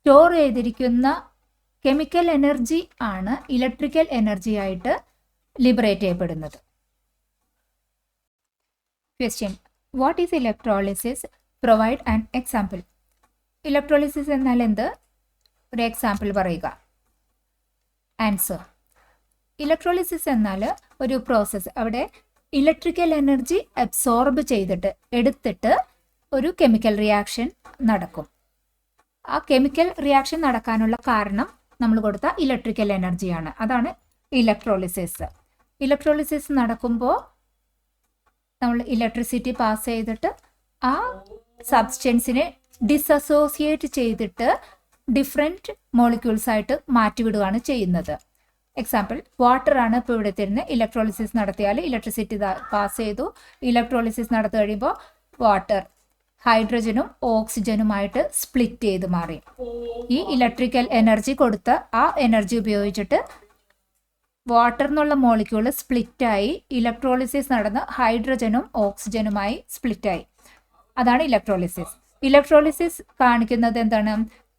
സ്റ്റോർ ചെയ്തിരിക്കുന്ന കെമിക്കൽ എനർജി ആണ് ഇലക്ട്രിക്കൽ എനർജി ആയിട്ട് ലിബറേറ്റ് ചെയ്യപ്പെടുന്നത്. Question, what is electrolysis? Provide an example. Electrolysis എന്നാൽ എന്ത്? ഒരു എക്സാമ്പിൾ പറയുക. ആൻസർ, ഇലക്ട്രോളിസിസ് എന്നാൽ ഒരു പ്രോസസ്സ്, അവിടെ ഇലക്ട്രിക്കൽ എനർജി അബ്സോർബ് ചെയ്തിട്ട് എടുത്തിട്ട് ഒരു കെമിക്കൽ റിയാക്ഷൻ നടക്കും. ആ കെമിക്കൽ റിയാക്ഷൻ നടക്കാനുള്ള കാരണം നമ്മൾ കൊടുത്ത ഇലക്ട്രിക്കൽ എനർജിയാണ്. അതാണ് ഇലക്ട്രോളിസിസ്. ഇലക്ട്രോളിസിസ് നടക്കുമ്പോൾ നമ്മൾ ഇലക്ട്രിസിറ്റി പാസ് ചെയ്തിട്ട് ആ സബ്സ്റ്റൻസിനെ ഡിസസോസിയേറ്റ് ചെയ്തിട്ട് ഡിഫറെൻറ്റ് മോളിക്യൂൾസ് ആയിട്ട് മാറ്റിവിടുകയാണ് ചെയ്യുന്നത്. എക്സാമ്പിൾ വാട്ടർ ആണ് ഇപ്പോൾ ഇവിടെ തരുന്നത്. ഇലക്ട്രോളിസിസ് നടത്തിയാൽ ഇലക്ട്രിസിറ്റി പാസ് ചെയ്തു. ഇലക്ട്രോളിസിസ് നടത്തി കഴിയുമ്പോൾ വാട്ടർ ഹൈഡ്രജനും ഓക്സിജനുമായിട്ട് സ്പ്ലിറ്റ് ചെയ്ത് മാറി. ഈ ഇലക്ട്രിക്കൽ എനർജി കൊടുത്ത ആ എനർജി ഉപയോഗിച്ചിട്ട് വാട്ടർ എന്നുള്ള മോളിക്യൂൾ സ്പ്ലിറ്റായി ഇലക്ട്രോളിസിസ് നടന്ന് ഹൈഡ്രജനും ഓക്സിജനുമായി സ്പ്ലിറ്റായി. അതാണ് ഇലക്ട്രോളിസിസ്. ഇലക്ട്രോളിസിസ് കാണിക്കുന്നത് എന്താണ്?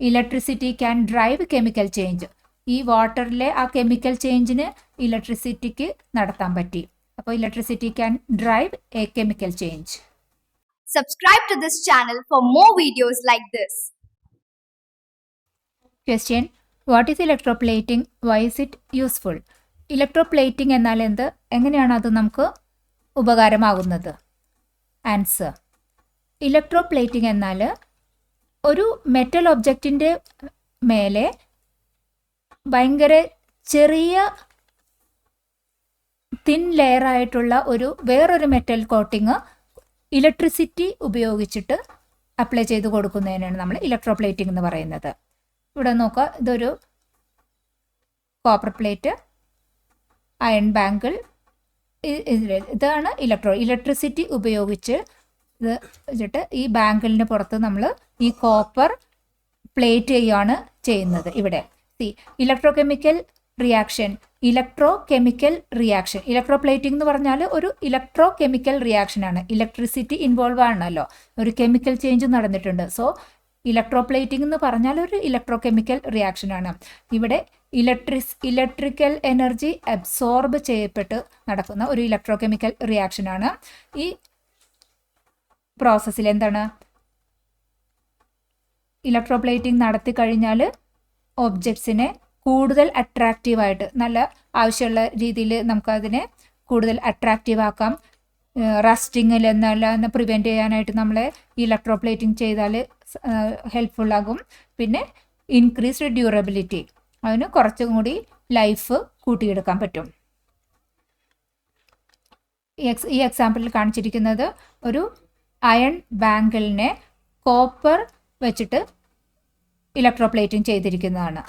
Electricity can drive chemical change. ഈ വാട്ടറിലെ ആ കെമിക്കൽ ചേഞ്ചിന് ഇലക്ട്രിസിറ്റിക്ക് നടത്താൻ പറ്റി. അപ്പോൾ electricity can drive A chemical change. Subscribe to this channel for more videos like this. Question, what is electroplating? Why is it useful? Electroplating എന്നാൽ എന്ത്? എങ്ങനെയാണ് അത് നമുക്ക് ഉപകാരമാകുന്നത്? ആൻസർ: ഇലക്ട്രോപ്ലേറ്റിംഗ് എന്നാൽ ഒരു മെറ്റൽ ഒബ്ജക്റ്റിൻ്റെ മേലെ ഭയങ്കര ചെറിയ തിൻ ലെയർ ആയിട്ടുള്ള വേറൊരു മെറ്റൽ കോട്ടിങ് ഇലക്ട്രിസിറ്റി ഉപയോഗിച്ചിട്ട് അപ്ലൈ ചെയ്ത് കൊടുക്കുന്നതിനാണ് നമ്മൾ ഇലക്ട്രോപ്ലേറ്റിംഗ് എന്ന് പറയുന്നത്. ഇവിടെ നോക്കുക, ഇതൊരു കോപ്പർ പ്ലേറ്റ്, അയൺ ബാങ്കിൾ, ഇതാണ് ഇലക്ട്രിസിറ്റി ഉപയോഗിച്ച് ഇത് വെച്ചിട്ട് ഈ ബാങ്കിളിന് പുറത്ത് നമ്മൾ ഈ കോപ്പർ പ്ലേറ്റ് ചെയ്യുകയാണ് ചെയ്യുന്നത്. ഇവിടെ ഇലക്ട്രോകെമിക്കൽ റിയാക്ഷൻ, ഇലക്ട്രോപ്ലേറ്റിംഗ് എന്ന് പറഞ്ഞാൽ ഒരു ഇലക്ട്രോകെമിക്കൽ റിയാക്ഷനാണ്. ഇലക്ട്രിസിറ്റി ഇൻവോൾവ് ആണല്ലോ, ഒരു കെമിക്കൽ ചേഞ്ച് നടന്നിട്ടുണ്ട്. സോ ഇലക്ട്രോപ്ലേറ്റിംഗ് എന്ന് പറഞ്ഞാൽ ഒരു ഇലക്ട്രോകെമിക്കൽ റിയാക്ഷനാണ്. ഇവിടെ ഇലക്ട്രിക്കൽ എനർജി അബ്സോർബ് ചെയ്യപ്പെട്ട് നടക്കുന്ന ഒരു ഇലക്ട്രോകെമിക്കൽ റിയാക്ഷനാണ്. ഈ പ്രോസസ്സിൽ എന്താണ്? ഇലക്ട്രോപ്ലേറ്റിംഗ് നടത്തി കഴിഞ്ഞാൽ ഒബ്ജക്ട്സിനെ കൂടുതൽ അട്രാക്റ്റീവായിട്ട്, നല്ല ആവശ്യമുള്ള രീതിയിൽ നമുക്കതിനെ കൂടുതൽ അട്രാക്റ്റീവ് ആക്കാം. റസ്റ്റിങ്ങിൽ എന്നെല്ലാം പ്രിവെൻറ്റ് ചെയ്യാനായിട്ട് നമ്മളെ ഇലക്ട്രോപ്ലേറ്റിംഗ് ചെയ്താൽ ഹെൽപ്ഫുള്ളാകും. പിന്നെ ഇൻക്രീസ്ഡ് ഡ്യൂറബിലിറ്റി, അതിന് കുറച്ചും കൂടി ലൈഫ് കൂട്ടിയെടുക്കാൻ പറ്റും. ഈ എക്സാമ്പിളിൽ കാണിച്ചിരിക്കുന്നത് ഒരു അയൺ ബാങ്കിളിനെ കോപ്പർ വെച്ചിട്ട് ഇലക്ട്രോപ്ലേറ്റിംഗ് ചെയ്തിരിക്കുന്നതാണ്.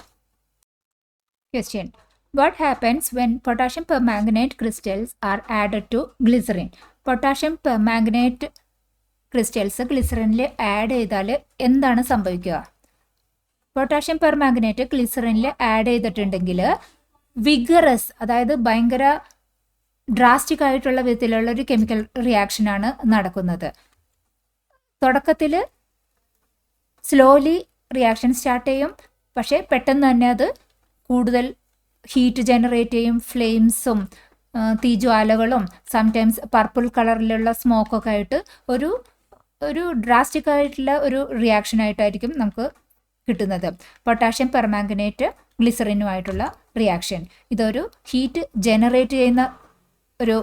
Question: what happens when potassium permanganate crystals are added to glycerin? Potassium permanganate crystals ഗ്ലിസറിനിൽ ആഡ് ചെയ്താൽ എന്താണ് സംഭവിക്കുക? പൊട്ടാഷ്യം പെർമാംഗനേറ്റ് ഗ്ലിസറിനിൽ ആഡ് ചെയ്തിട്ടുണ്ടെങ്കിൽ വിഗറസ്, അതായത് ഭയങ്കര ഡ്രാസ്റ്റിക് ആയിട്ടുള്ള വിധത്തിലുള്ള ഒരു കെമിക്കൽ റിയാക്ഷനാണ് നടക്കുന്നത്. തുടക്കത്തിൽ സ്ലോലി റിയാക്ഷൻ സ്റ്റാർട്ട് ചെയ്യും, പക്ഷേ പെട്ടെന്ന് തന്നെ അത് കൂടുതൽ ഹീറ്റ് ജനറേറ്റ് ചെയ്യും. ഫ്ലെയിംസും തീജ്വാലകളും സംടൈംസ് പർപ്പിൾ കളറിലുള്ള സ്മോക്കൊക്കെ ആയിട്ട് ഒരു ഡ്രാസ്റ്റിക് ആയിട്ടുള്ള ഒരു റിയാക്ഷനായിട്ടായിരിക്കും നമുക്ക് കിട്ടുന്നത്. പൊട്ടാഷ്യം പെർമാംഗനേറ്റ് ഗ്ലിസറിനുമായിട്ടുള്ള റിയാക്ഷൻ ഇതൊരു ഹീറ്റ് ജനറേറ്റ് ചെയ്യുന്ന ഒരു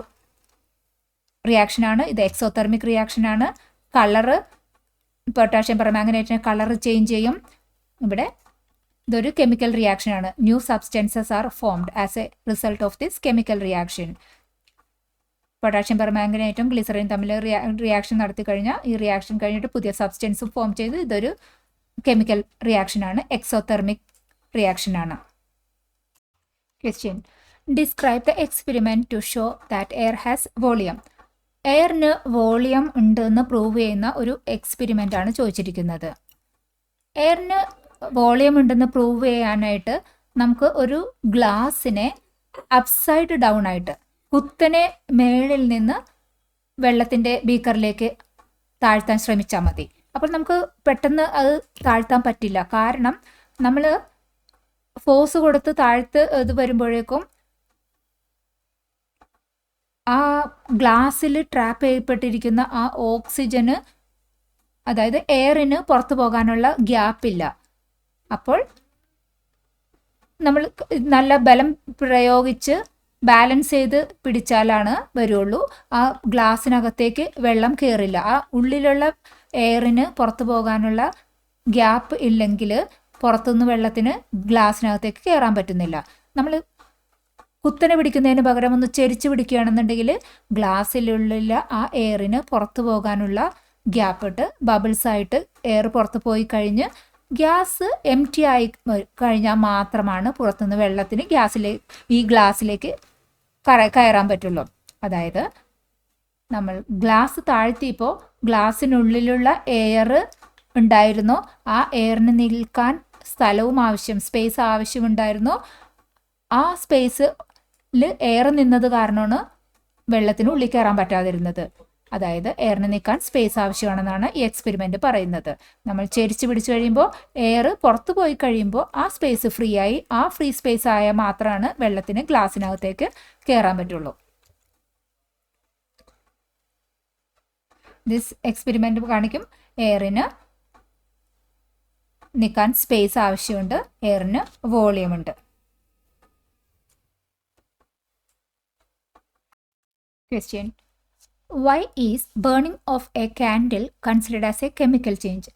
റിയാക്ഷനാണ്. ഇത് എക്സോതെർമിക് റിയാക്ഷനാണ്. കളറ്, പൊട്ടാഷ്യം പെർമാംഗനേറ്റിന് കളർ ചേഞ്ച് ചെയ്യും. ഇവിടെ ഇതൊരു കെമിക്കൽ റിയാക്ഷനാണ്. New substances are formed as a result of this chemical reaction. Potassium പെർമാംഗനേറ്റും ഗ്ലിസറിനും തമ്മിൽ റിയാക്ഷൻ നടത്തി കഴിഞ്ഞാൽ ഈ റിയാക്ഷൻ കഴിഞ്ഞിട്ട് പുതിയ സബ്സ്റ്റൻസ് ഫോം ചെയ്ത് ഇതൊരു കെമിക്കൽ റിയാക്ഷനാണ്, എക്സോതെർമിക് റിയാക്ഷനാണ്. Question: describe the experiment to show that air has volume. എയറിന് വോളിയം ഉണ്ട് എന്ന് പ്രൂവ് ചെയ്യുന്ന ഒരു എക്സ്പെരിമെൻ്റ് ആണ് ചോദിച്ചിരിക്കുന്നത്. എയറിന് വോളിയം ഉണ്ടെന്ന് പ്രൂവ് ചെയ്യാനായിട്ട് നമുക്ക് ഒരു ഗ്ലാസ്സിനെ അപ്സൈഡ് ഡൗൺ ആയിട്ട് കുത്തനെ മേളിൽ നിന്ന് വെള്ളത്തിൻ്റെ ബീക്കറിലേക്ക് താഴ്ത്താൻ ശ്രമിച്ചാൽ മതി. അപ്പോൾ നമുക്ക് പെട്ടെന്ന് അത് താഴ്ത്താൻ പറ്റില്ല. കാരണം നമ്മൾ ഫോഴ്സ് കൊടുത്ത് താഴ്ത്ത് ഇത് വരുമ്പോഴേക്കും ആ ഗ്ലാസ്സിൽ ട്രാപ്പ് ചെയ്യപ്പെട്ടിരിക്കുന്ന ആ ഓക്സിജന്, അതായത് എയറിന് പുറത്തു പോകാനുള്ള ഗ്യാപ്പില്ല. അപ്പോൾ നമ്മൾ നല്ല ബലം പ്രയോഗിച്ച് ബാലൻസ് ചെയ്ത് പിടിച്ചാലാണ് വരുള്ളൂ. ആ ഗ്ലാസ്സിനകത്തേക്ക് വെള്ളം കയറില്ല. ആ ഉള്ളിലുള്ള എയറിന് പുറത്തു പോകാനുള്ള ഗ്യാപ്പ് ഇല്ലെങ്കിൽ പുറത്തുനിന്ന് വെള്ളത്തിന് ഗ്ലാസ്സിനകത്തേക്ക് കയറാൻ പറ്റുന്നില്ല. നമ്മൾ കുത്തനെ പിടിക്കുന്നതിന് പകരം ഒന്ന് ചെരിച്ച് പിടിക്കുകയാണെന്നുണ്ടെങ്കിൽ ഗ്ലാസ്സിലുള്ള ആ എയറിന് പുറത്തു പോകാനുള്ള ഗ്യാപ്പ് ഇട്ട് ബബിൾസ് ആയിട്ട് എയർ പുറത്ത് പോയി കഴിഞ്ഞ് ഗ്യാസ് എം ടി ആയി കഴിഞ്ഞാൽ മാത്രമാണ് പുറത്തുനിന്ന് വെള്ളത്തിന് ഈ ഗ്ലാസ്സിലേക്ക് കയറാൻ പറ്റുള്ളൂ. അതായത് നമ്മൾ ഗ്ലാസ് താഴ്ത്തിയപ്പോൾ ഗ്ലാസ്സിനുള്ളിലുള്ള എയർ ഉണ്ടായിരുന്നോ, ആ എയറിന് നിൽക്കാൻ സ്ഥലവും സ്പേസ് ആവശ്യമുണ്ടായിരുന്നോ, ആ സ്പേസിൽ എയർ നിന്നത് കാരണമാണ് വെള്ളത്തിന് ഉള്ളിൽ കയറാൻ പറ്റാതിരുന്നത്. അതായത് എയറിന് നിൽക്കാൻ സ്പേസ് ആവശ്യമാണെന്നാണ് ഈ എക്സ്പെരിമെൻ്റ് പറയുന്നത്. നമ്മൾ ചെരിച്ച് പിടിച്ചു കഴിയുമ്പോൾ എയർ പുറത്തു പോയി കഴിയുമ്പോൾ ആ സ്പേസ് ഫ്രീ ആയി, ആ ഫ്രീ സ്പേസ് ആയാൽ മാത്രമാണ് വെള്ളത്തിന് ഗ്ലാസ്സിനകത്തേക്ക് കയറാൻ പറ്റുള്ളൂ. ദിസ് എക്സ്പെരിമെൻ്റ് കാണിക്കും എയറിന് നിൽക്കാൻ സ്പേസ് ആവശ്യമുണ്ട്, എയറിന് വോളിയം ഉണ്ട്. Question: why is burning of a candle considered as a chemical change?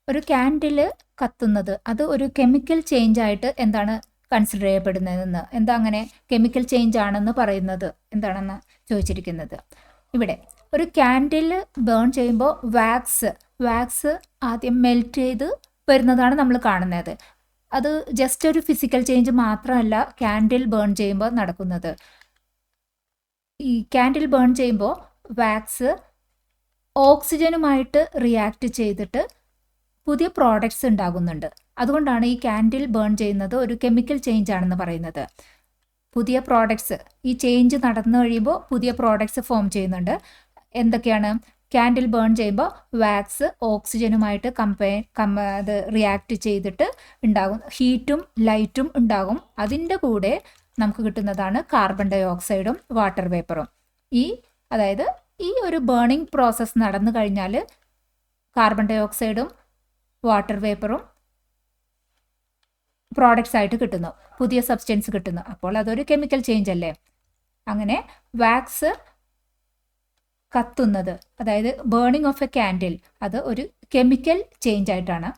ഒരു കാൻഡിൽ കത്തുന്നത് അത് ഒരു കെമിക്കൽ ചേഞ്ച് ആയിട്ട് എന്താണ് കൺസിഡർ ചെയ്യപ്പെടുന്നതെന്ന്, എന്താ അങ്ങനെ കെമിക്കൽ ചേഞ്ച് ആണെന്ന് പറയുന്നത് എന്താണെന്ന് ചോദിച്ചിരിക്കുന്നത്. ഇവിടെ ഒരു കാൻഡിൽ ബേൺ ചെയ്യുമ്പോൾ വാക്സ് ആദ്യം മെൽറ്റ് ചെയ്ത് വരുന്നതാണ് നമ്മൾ കാണുന്നത്. അത് ജസ്റ്റ് ഒരു ഫിസിക്കൽ ചേഞ്ച് മാത്രമല്ല കാൻഡിൽ ബേൺ ചെയ്യുമ്പോൾ നടക്കുന്നത്. ഈ കാൻഡിൽ ബേൺ ചെയ്യുമ്പോൾ വാക്സ് ഓക്സിജനുമായിട്ട് റിയാക്ട് ചെയ്തിട്ട് പുതിയ പ്രോഡക്ട്സ് ഉണ്ടാകുന്നുണ്ട്. അതുകൊണ്ടാണ് ഈ കാൻഡിൽ ബേൺ ചെയ്യുന്നത് ഒരു കെമിക്കൽ ചേഞ്ച് ആണെന്ന് പറയുന്നത്. പുതിയ പ്രോഡക്ട്സ്, ഈ ചേഞ്ച് നടന്നു കഴിയുമ്പോൾ പുതിയ പ്രോഡക്ട്സ് ഫോം ചെയ്യുന്നുണ്ട്. എന്തൊക്കെയാണ്? കാൻഡിൽ ബേൺ ചെയ്യുമ്പോൾ വാക്സ് ഓക്സിജനുമായിട്ട് അത് റിയാക്ട് ചെയ്തിട്ട് ഉണ്ടാകും, ഹീറ്റും ലൈറ്റും ഉണ്ടാകും. അതിൻ്റെ കൂടെ നമുക്ക് കിട്ടുന്നതാണ് കാർബൺ ഡൈ ഓക്സൈഡും വാട്ടർ വേപ്പറും. അതായത് ഈ ഒരു ബേണിംഗ് പ്രോസസ്സ് നടന്നു കഴിഞ്ഞാൽ കാർബൺ ഡൈ ഓക്സൈഡും വാട്ടർ വേപ്പറും പ്രോഡക്ട്സ് ആയിട്ട് കിട്ടുന്നു, പുതിയ സബ്സ്റ്റൻസ് കിട്ടുന്നു. അപ്പോൾ അതൊരു കെമിക്കൽ ചേഞ്ച് അല്ലേ? അങ്ങനെ വാക്സ് കത്തുന്നത്, അതായത് ബേണിംഗ് ഓഫ് എ കാൻഡിൽ, അത് ഒരു കെമിക്കൽ ചേഞ്ച് ആയിട്ടാണ്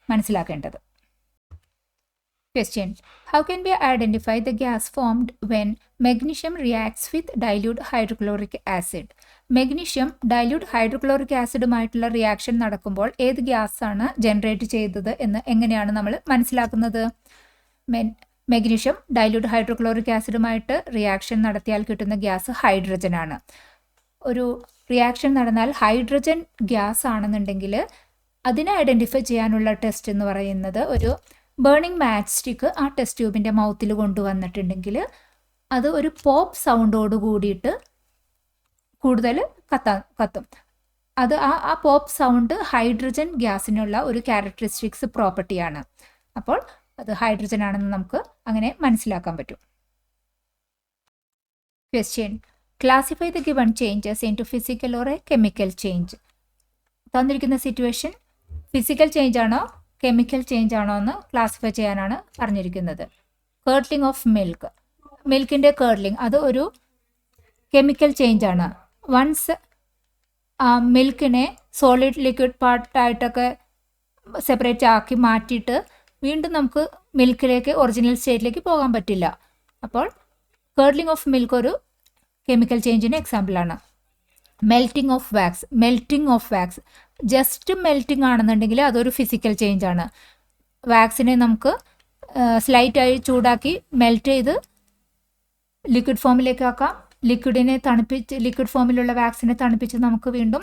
മനസ്സിലാക്കേണ്ടത്. Question: How can we identify the gas formed when magnesium reacts with dilute hydrochloric acid? Magnesium dilute hydrochloric ആസിഡുമായിട്ടുള്ള റിയാക്ഷൻ നടക്കുമ്പോൾ ഏത് ഗ്യാസ് ആണ് ജനറേറ്റ് ചെയ്തത് എന്ന് എങ്ങനെയാണ് നമ്മൾ മനസ്സിലാക്കുന്നത്? മെഗ്നീഷ്യം ഡൈല്യൂട്ട് ഹൈഡ്രോക്ലോറിക് ആസിഡുമായിട്ട് റിയാക്ഷൻ നടത്തിയാൽ കിട്ടുന്ന ഗ്യാസ് ഹൈഡ്രജൻ ആണ്. ഒരു റിയാക്ഷൻ നടന്നാൽ ഹൈഡ്രജൻ ഗ്യാസ് ആണെന്നുണ്ടെങ്കിൽ അതിനെ ഐഡൻറ്റിഫൈ ചെയ്യാനുള്ള ടെസ്റ്റ് എന്ന് പറയുന്നത്, ഒരു ബേണിംഗ് മാച്ച് സ്റ്റിക്ക് ആ ടെസ്റ്റ് ട്യൂബിൻ്റെ മൗത്തിൽ കൊണ്ടുവന്നിട്ടുണ്ടെങ്കിൽ അത് ഒരു പോപ്പ് സൗണ്ടോട് കൂടിയിട്ട് കൂടുതൽ കത്തും. അത് ആ പോപ്പ് സൗണ്ട് ഹൈഡ്രജൻ ഗ്യാസിനുള്ള ഒരു ക്യാരക്ടറിസ്റ്റിക്സ് പ്രോപ്പർട്ടിയാണ്. അപ്പോൾ അത് ഹൈഡ്രജൻ ആണെന്ന് നമുക്ക് അങ്ങനെ മനസ്സിലാക്കാൻ പറ്റും. Question: classify the given changes into physical or a chemical change. തന്നിരിക്കുന്ന സിറ്റുവേഷൻ ഫിസിക്കൽ ചേഞ്ച് ആണോ കെമിക്കൽ ചേഞ്ച് ആണോ എന്ന് ക്ലാസിഫൈ ചെയ്യാനാണ് പറഞ്ഞിരിക്കുന്നത്. കേർട്ലിംഗ് ഓഫ് മിൽക്കിൻ്റെ കേർട്ലിംഗ് അത് ഒരു കെമിക്കൽ ചേഞ്ച് ആണ്. വൺസ് മിൽക്കിനെ സോളിഡ് ലിക്വിഡ് പാർട്ടായിട്ടൊക്കെ സെപ്പറേറ്റ് ആക്കി മാറ്റിയിട്ട് വീണ്ടും നമുക്ക് മിൽക്കിലേക്ക് ഒറിജിനൽ സ്റ്റേറ്റിലേക്ക് പോകാൻ പറ്റില്ല. അപ്പോൾ കേർട്ലിംഗ് ഓഫ് മിൽക്ക് ഒരു കെമിക്കൽ ചേഞ്ചിന് എക്സാമ്പിളാണ്. Melting of wax just melting ആണെന്നുണ്ടെങ്കിൽ അതൊരു ഫിസിക്കൽ ചേഞ്ച് ആണ്. വാക്സിനെ നമുക്ക് സ്ലൈറ്റായി ചൂടാക്കി മെൽറ്റ് ചെയ്ത് ലിക്വിഡ് ഫോമിലേക്ക് ആക്കാം. ലിക്വിഡ് ഫോമിലുള്ള വാക്സിനെ തണുപ്പിച്ച് നമുക്ക് വീണ്ടും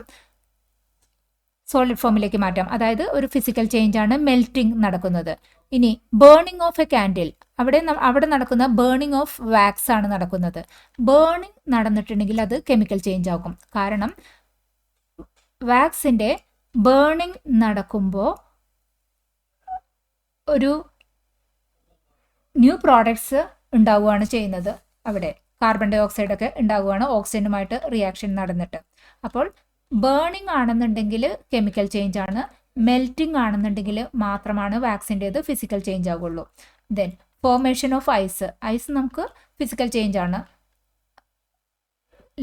സോളിഡ് ഫോമിലേക്ക് മാറ്റാം. അതായത് ഒരു ഫിസിക്കൽ ചേഞ്ച് ആണ് മെൽറ്റിംഗ് നടക്കുന്നത്. ഇനി ബേണിംഗ് ഓഫ് എ കാൻഡിൽ, അവിടെ നടക്കുന്ന ബേണിംഗ് ഓഫ് വാക്സ് ആണ് നടക്കുന്നത്. ബേണിംഗ് നടന്നിട്ടുണ്ടെങ്കിൽ അത് കെമിക്കൽ ചേഞ്ച് ആകും. കാരണം വാക്സിൻ്റെ ബേണിംഗ് നടക്കുമ്പോൾ ഒരു ന്യൂ പ്രോഡക്ട്സ് ഉണ്ടാവുകയാണ് ചെയ്യുന്നത്. അവിടെ കാർബൺ ഡൈ ഓക്സൈഡൊക്കെ ഉണ്ടാവുകയാണ് ഓക്സിജനുമായിട്ട് റിയാക്ഷൻ നടന്നിട്ട്. അപ്പോൾ ബേണിംഗ് ആണെന്നുണ്ടെങ്കിൽ കെമിക്കൽ ചേഞ്ച് ആണ്, മെൽറ്റിംഗ് ആണെന്നുണ്ടെങ്കിൽ മാത്രമാണ് വാക്സിൻ്റേത് ഫിസിക്കൽ ചേഞ്ച് ആകുള്ളൂ. ദെൻ ഫോർമേഷൻ ഓഫ് ഐസ് നമുക്ക് ഫിസിക്കൽ ചേഞ്ച് ആണ്.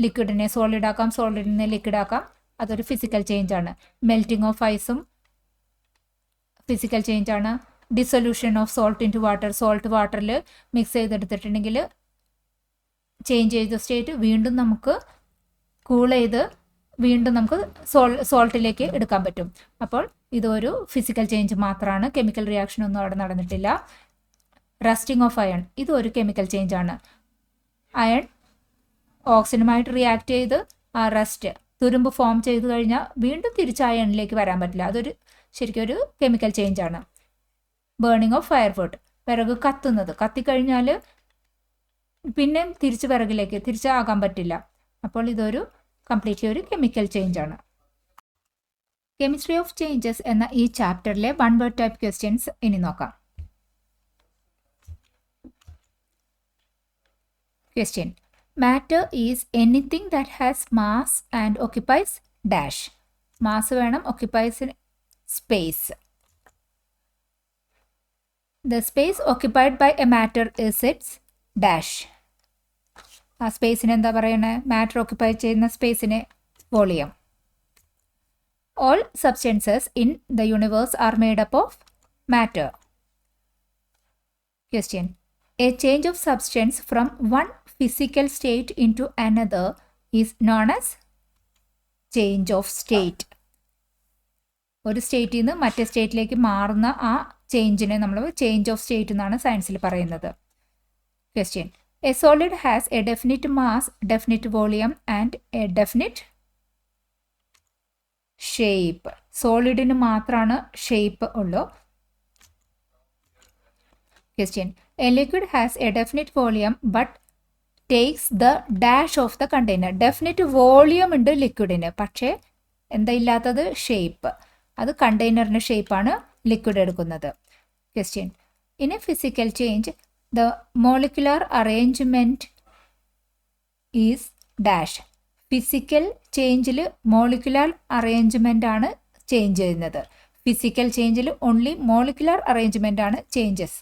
ലിക്വിഡിനെ സോളിഡ് ആക്കാം, സോളിഡിനെ ലിക്വിഡ് ആക്കാം, അതൊരു ഫിസിക്കൽ ചേഞ്ച് ആണ്. മെൽറ്റിംഗ് ഓഫ് ഐസും ഫിസിക്കൽ ചേഞ്ച് ആണ്. Dissolution of salt into salt വാട്ടറിൽ മിക്സ് ചെയ്തെടുത്തിട്ടുണ്ടെങ്കിൽ ചേഞ്ച് ചെയ്ത സ്റ്റേറ്റ് വീണ്ടും നമുക്ക് കൂൾ ചെയ്ത് വീണ്ടും നമുക്ക് സോൾട്ടിലേക്ക് എടുക്കാൻ പറ്റും. അപ്പോൾ ഇതൊരു ഫിസിക്കൽ ചേഞ്ച് മാത്രമാണ്, കെമിക്കൽ റിയാക്ഷൻ ഒന്നും അവിടെ നടന്നിട്ടില്ല. റസ്റ്റിംഗ് ഓഫ് അയൺ ഇതൊരു കെമിക്കൽ ചേഞ്ച് ആണ്. അയൺ ഓക്സിജനുമായിട്ട് റിയാക്ട് ചെയ്ത് ആ റസ്റ്റ് തുരുമ്പ് ഫോം ചെയ്ത് കഴിഞ്ഞാൽ വീണ്ടും തിരിച്ച് അയണിലേക്ക് വരാൻ പറ്റില്ല. അതൊരു ശരിക്കും ഒരു കെമിക്കൽ ചേഞ്ച് ആണ്. ബേണിംഗ് ഓഫ് ഫയർവുഡ് വിറക് കത്തിക്കഴിഞ്ഞാൽ പിന്നെ തിരിച്ച് ആകാൻ പറ്റില്ല. അപ്പോൾ ഇതൊരു കംപ്ലീറ്റ്ലി ഒരു കെമിക്കൽ ചേഞ്ച് ആണ്. കെമിസ്ട്രി ഓഫ് ചേഞ്ചസ് എന്ന ഈ ചാപ്റ്ററിലെ 1 വേർഡ് ടൈപ്പ് ക്വസ്റ്റ്യൻസ് ഇനി നോക്കാം. Question: matter is anything that has mass and occupies dash. Mass വേണം, occupies space. The space occupied by a matter is its dash. ആ സ്പേസിന് എന്താ പറയണേ? മാറ്റർ ഓക്യുപ്പൈ ചെയ്യുന്ന സ്പേസിനെ volume. All substances in the universe are made up of matter. Question. A change of substance from one physical state into another is known as change of state. ഒരു സ്റ്റേറ്റിൽ നിന്ന് മറ്റേ സ്റ്റേറ്റിലേക്ക് മാറുന്ന ആ ചേഞ്ചിനെ നമ്മൾ ചേഞ്ച് ഓഫ് സ്റ്റേറ്റ് എന്നാണ് സയൻസിൽ പറയുന്നത്. Question. A solid has a definite mass, definite volume and a definite shape. സോളിഡിന് മാത്രമാണ് ഷേപ്പ് ഉള്ളൂ. Question. A liquid has a definite volume but takes the dash of the container. Definite volume ഉണ്ട് ലിക്വിഡിന്, പക്ഷേ എന്താ ഇല്ലാത്തത്? ഷേപ്പ്. അത് കണ്ടെയ്നറിൻ്റെ ഷേപ്പാണ് ലിക്വിഡ് എടുക്കുന്നത്. Question. In a physical change the molecular arrangement is dash. Physical ചേഞ്ചിൽ മോളിക്കുലർ അറേഞ്ച്മെൻ്റ് ആണ് ചേഞ്ച് ചെയ്യുന്നത്. ഫിസിക്കൽ ചേഞ്ചിൽ ഓൺലി മോളിക്കുലർ അറേഞ്ച്മെൻ്റ് ആണ് changes.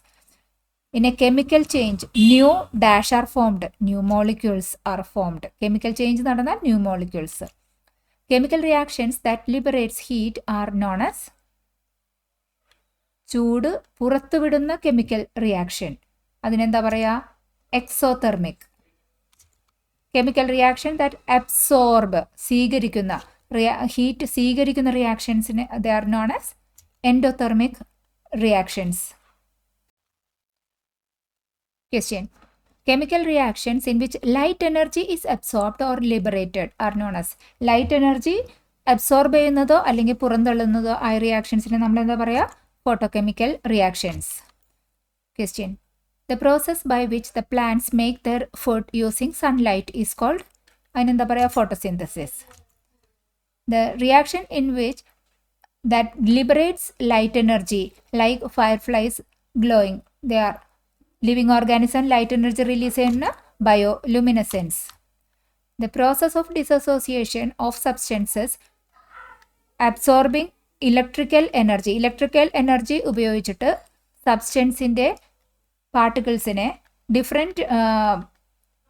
In a chemical change, new dash are formed. New molecules are formed. Chemical change നടന്നാൽ new molecules. Chemical reactions that liberates heat are known as ചൂട് പുറത്തുവിടുന്ന chemical reaction. അതിനെന്താ പറയുക? Exothermic. Chemical reaction that absorb സ്വീകരിക്കുന്ന heat സ്വീകരിക്കുന്ന റിയാക്ഷൻസിന് they are known as endothermic reactions. Question. Chemical reactions in which light energy is absorbed or liberated are known as. Light energy absorb ചെയ്യുന്നതോ അല്ലെങ്കിൽ പുറന്തള്ളുന്നതോ ആയ റിയാക്ഷൻസിനെ നമ്മൾ എന്താ പറയുക? Photochemical reactions. Question. The process by which the plants make their food using sunlight is called. അതിനെന്താ പറയുക? Photosynthesis. The reaction in which that liberates light energy like fireflies glowing, they are living organism light energy release ചെയ്യുന്ന bioluminescence. The process of dissociation of substances absorbing electrical energy. Electrical energy ഉപയോഗിച്ചിട്ട് സബ്സ്റ്റൻസിൻ്റെ പാർട്ടിക്കിൾസിനെ different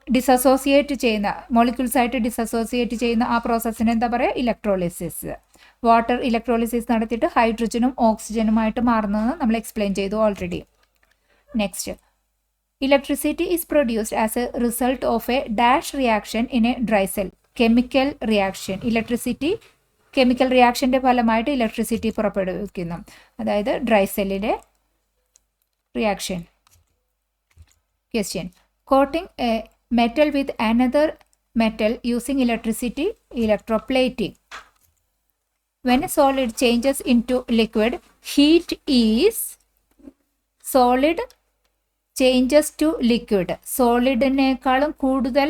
ഡിസസോസിയേറ്റ് ചെയ്യുന്ന മോളിക്യൂൾസായിട്ട് ഡിസസോസിയേറ്റ് ചെയ്യുന്ന ആ പ്രോസസ്സിന് എന്താ പറയുക? Electrolysis. Water electrolysis നടത്തിയിട്ട് ഹൈഡ്രജനും ഓക്സിജനുമായിട്ട് മാറുന്നതെന്ന് നമ്മൾ എക്സ്പ്ലെയിൻ ചെയ്തു already. Next. Electricity is produced as a result of a dash reaction in a dry cell. Chemical reaction. Electricity chemical റിയാക്ഷൻ്റെ ഫലമായിട്ട് ഇലക്ട്രിസിറ്റി പുറപ്പെടുവിക്കുന്നു. അതായത് ഡ്രൈ സെല്ലിലെ റിയാക്ഷൻ. Question. Coating a metal with another metal using electricity, electroplating. When a solid changes into liquid, heat is solid changes to liquid. സോളിഡിനേക്കാളും കൂടുതൽ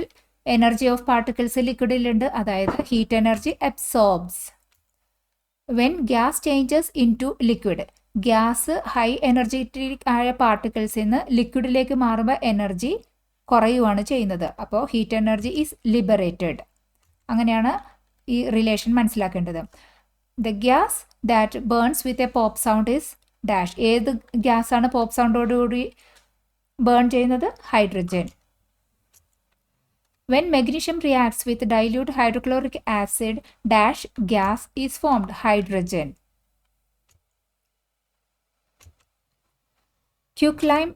energy of particles ലിക്വിഡിലുണ്ട്, അതായത് heat energy absorbs. When gas changes into liquid, gas high energetic ആയ പാർട്ടിക്കിൾസിൽ നിന്ന് ലിക്വിഡിലേക്ക് മാറുമ്പോൾ energy കുറയുകയാണ് ചെയ്യുന്നത്. അപ്പോൾ ഹീറ്റ് എനർജി ഈസ് ലിബറേറ്റഡ്. അങ്ങനെയാണ് ഈ റിലേഷൻ മനസ്സിലാക്കേണ്ടത്. The gas that burns with a pop sound is dash. ഏത് ഗ്യാസാണ് പോപ്പ് സൗണ്ടോടുകൂടി ബേൺ ചെയ്യുന്നത്? Hydrogen. When magnesium reacts with dilute hydrochloric acid dash gas is formed, hydrogen. Quicklime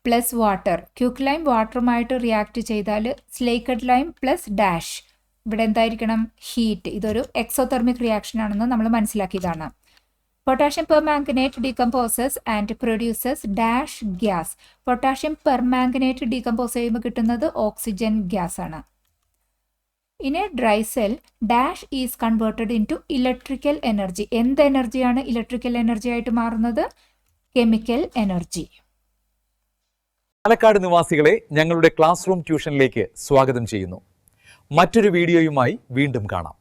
plus water. Quicklime വാട്ടറുമായിട്ട് react ചെയ്താൽ slaked lime plus dash. ഇവിടെ എന്തായിരിക്കണം? Heat. ഇതൊരു exothermic reaction ആണെന്ന് നമ്മൾ മനസ്സിലാക്കിയതാണ്. Potassium permanganate decomposes and produces dash gas. Potassium permanganate decompose ചെയ്യുമ്പോൾ കിട്ടുന്നത് ഓക്സിജൻ ഗ്യാസ് ആണ്. In A dry cell dash is converted into electrical energy. എന്ത് എനർജിയാണ് ഇലക്ട്രിക്കൽ എനർജി ആയിട്ട് മാറുന്നത്? Chemical energy. പാലക്കാട് നിവാസികളെ ഞങ്ങളുടെ ക്ലാസ് റൂം ട്യൂഷനിലേക്ക് സ്വാഗതം ചെയ്യുന്നു. മറ്റൊരു വീഡിയോയുമായി വീണ്ടും കാണാം.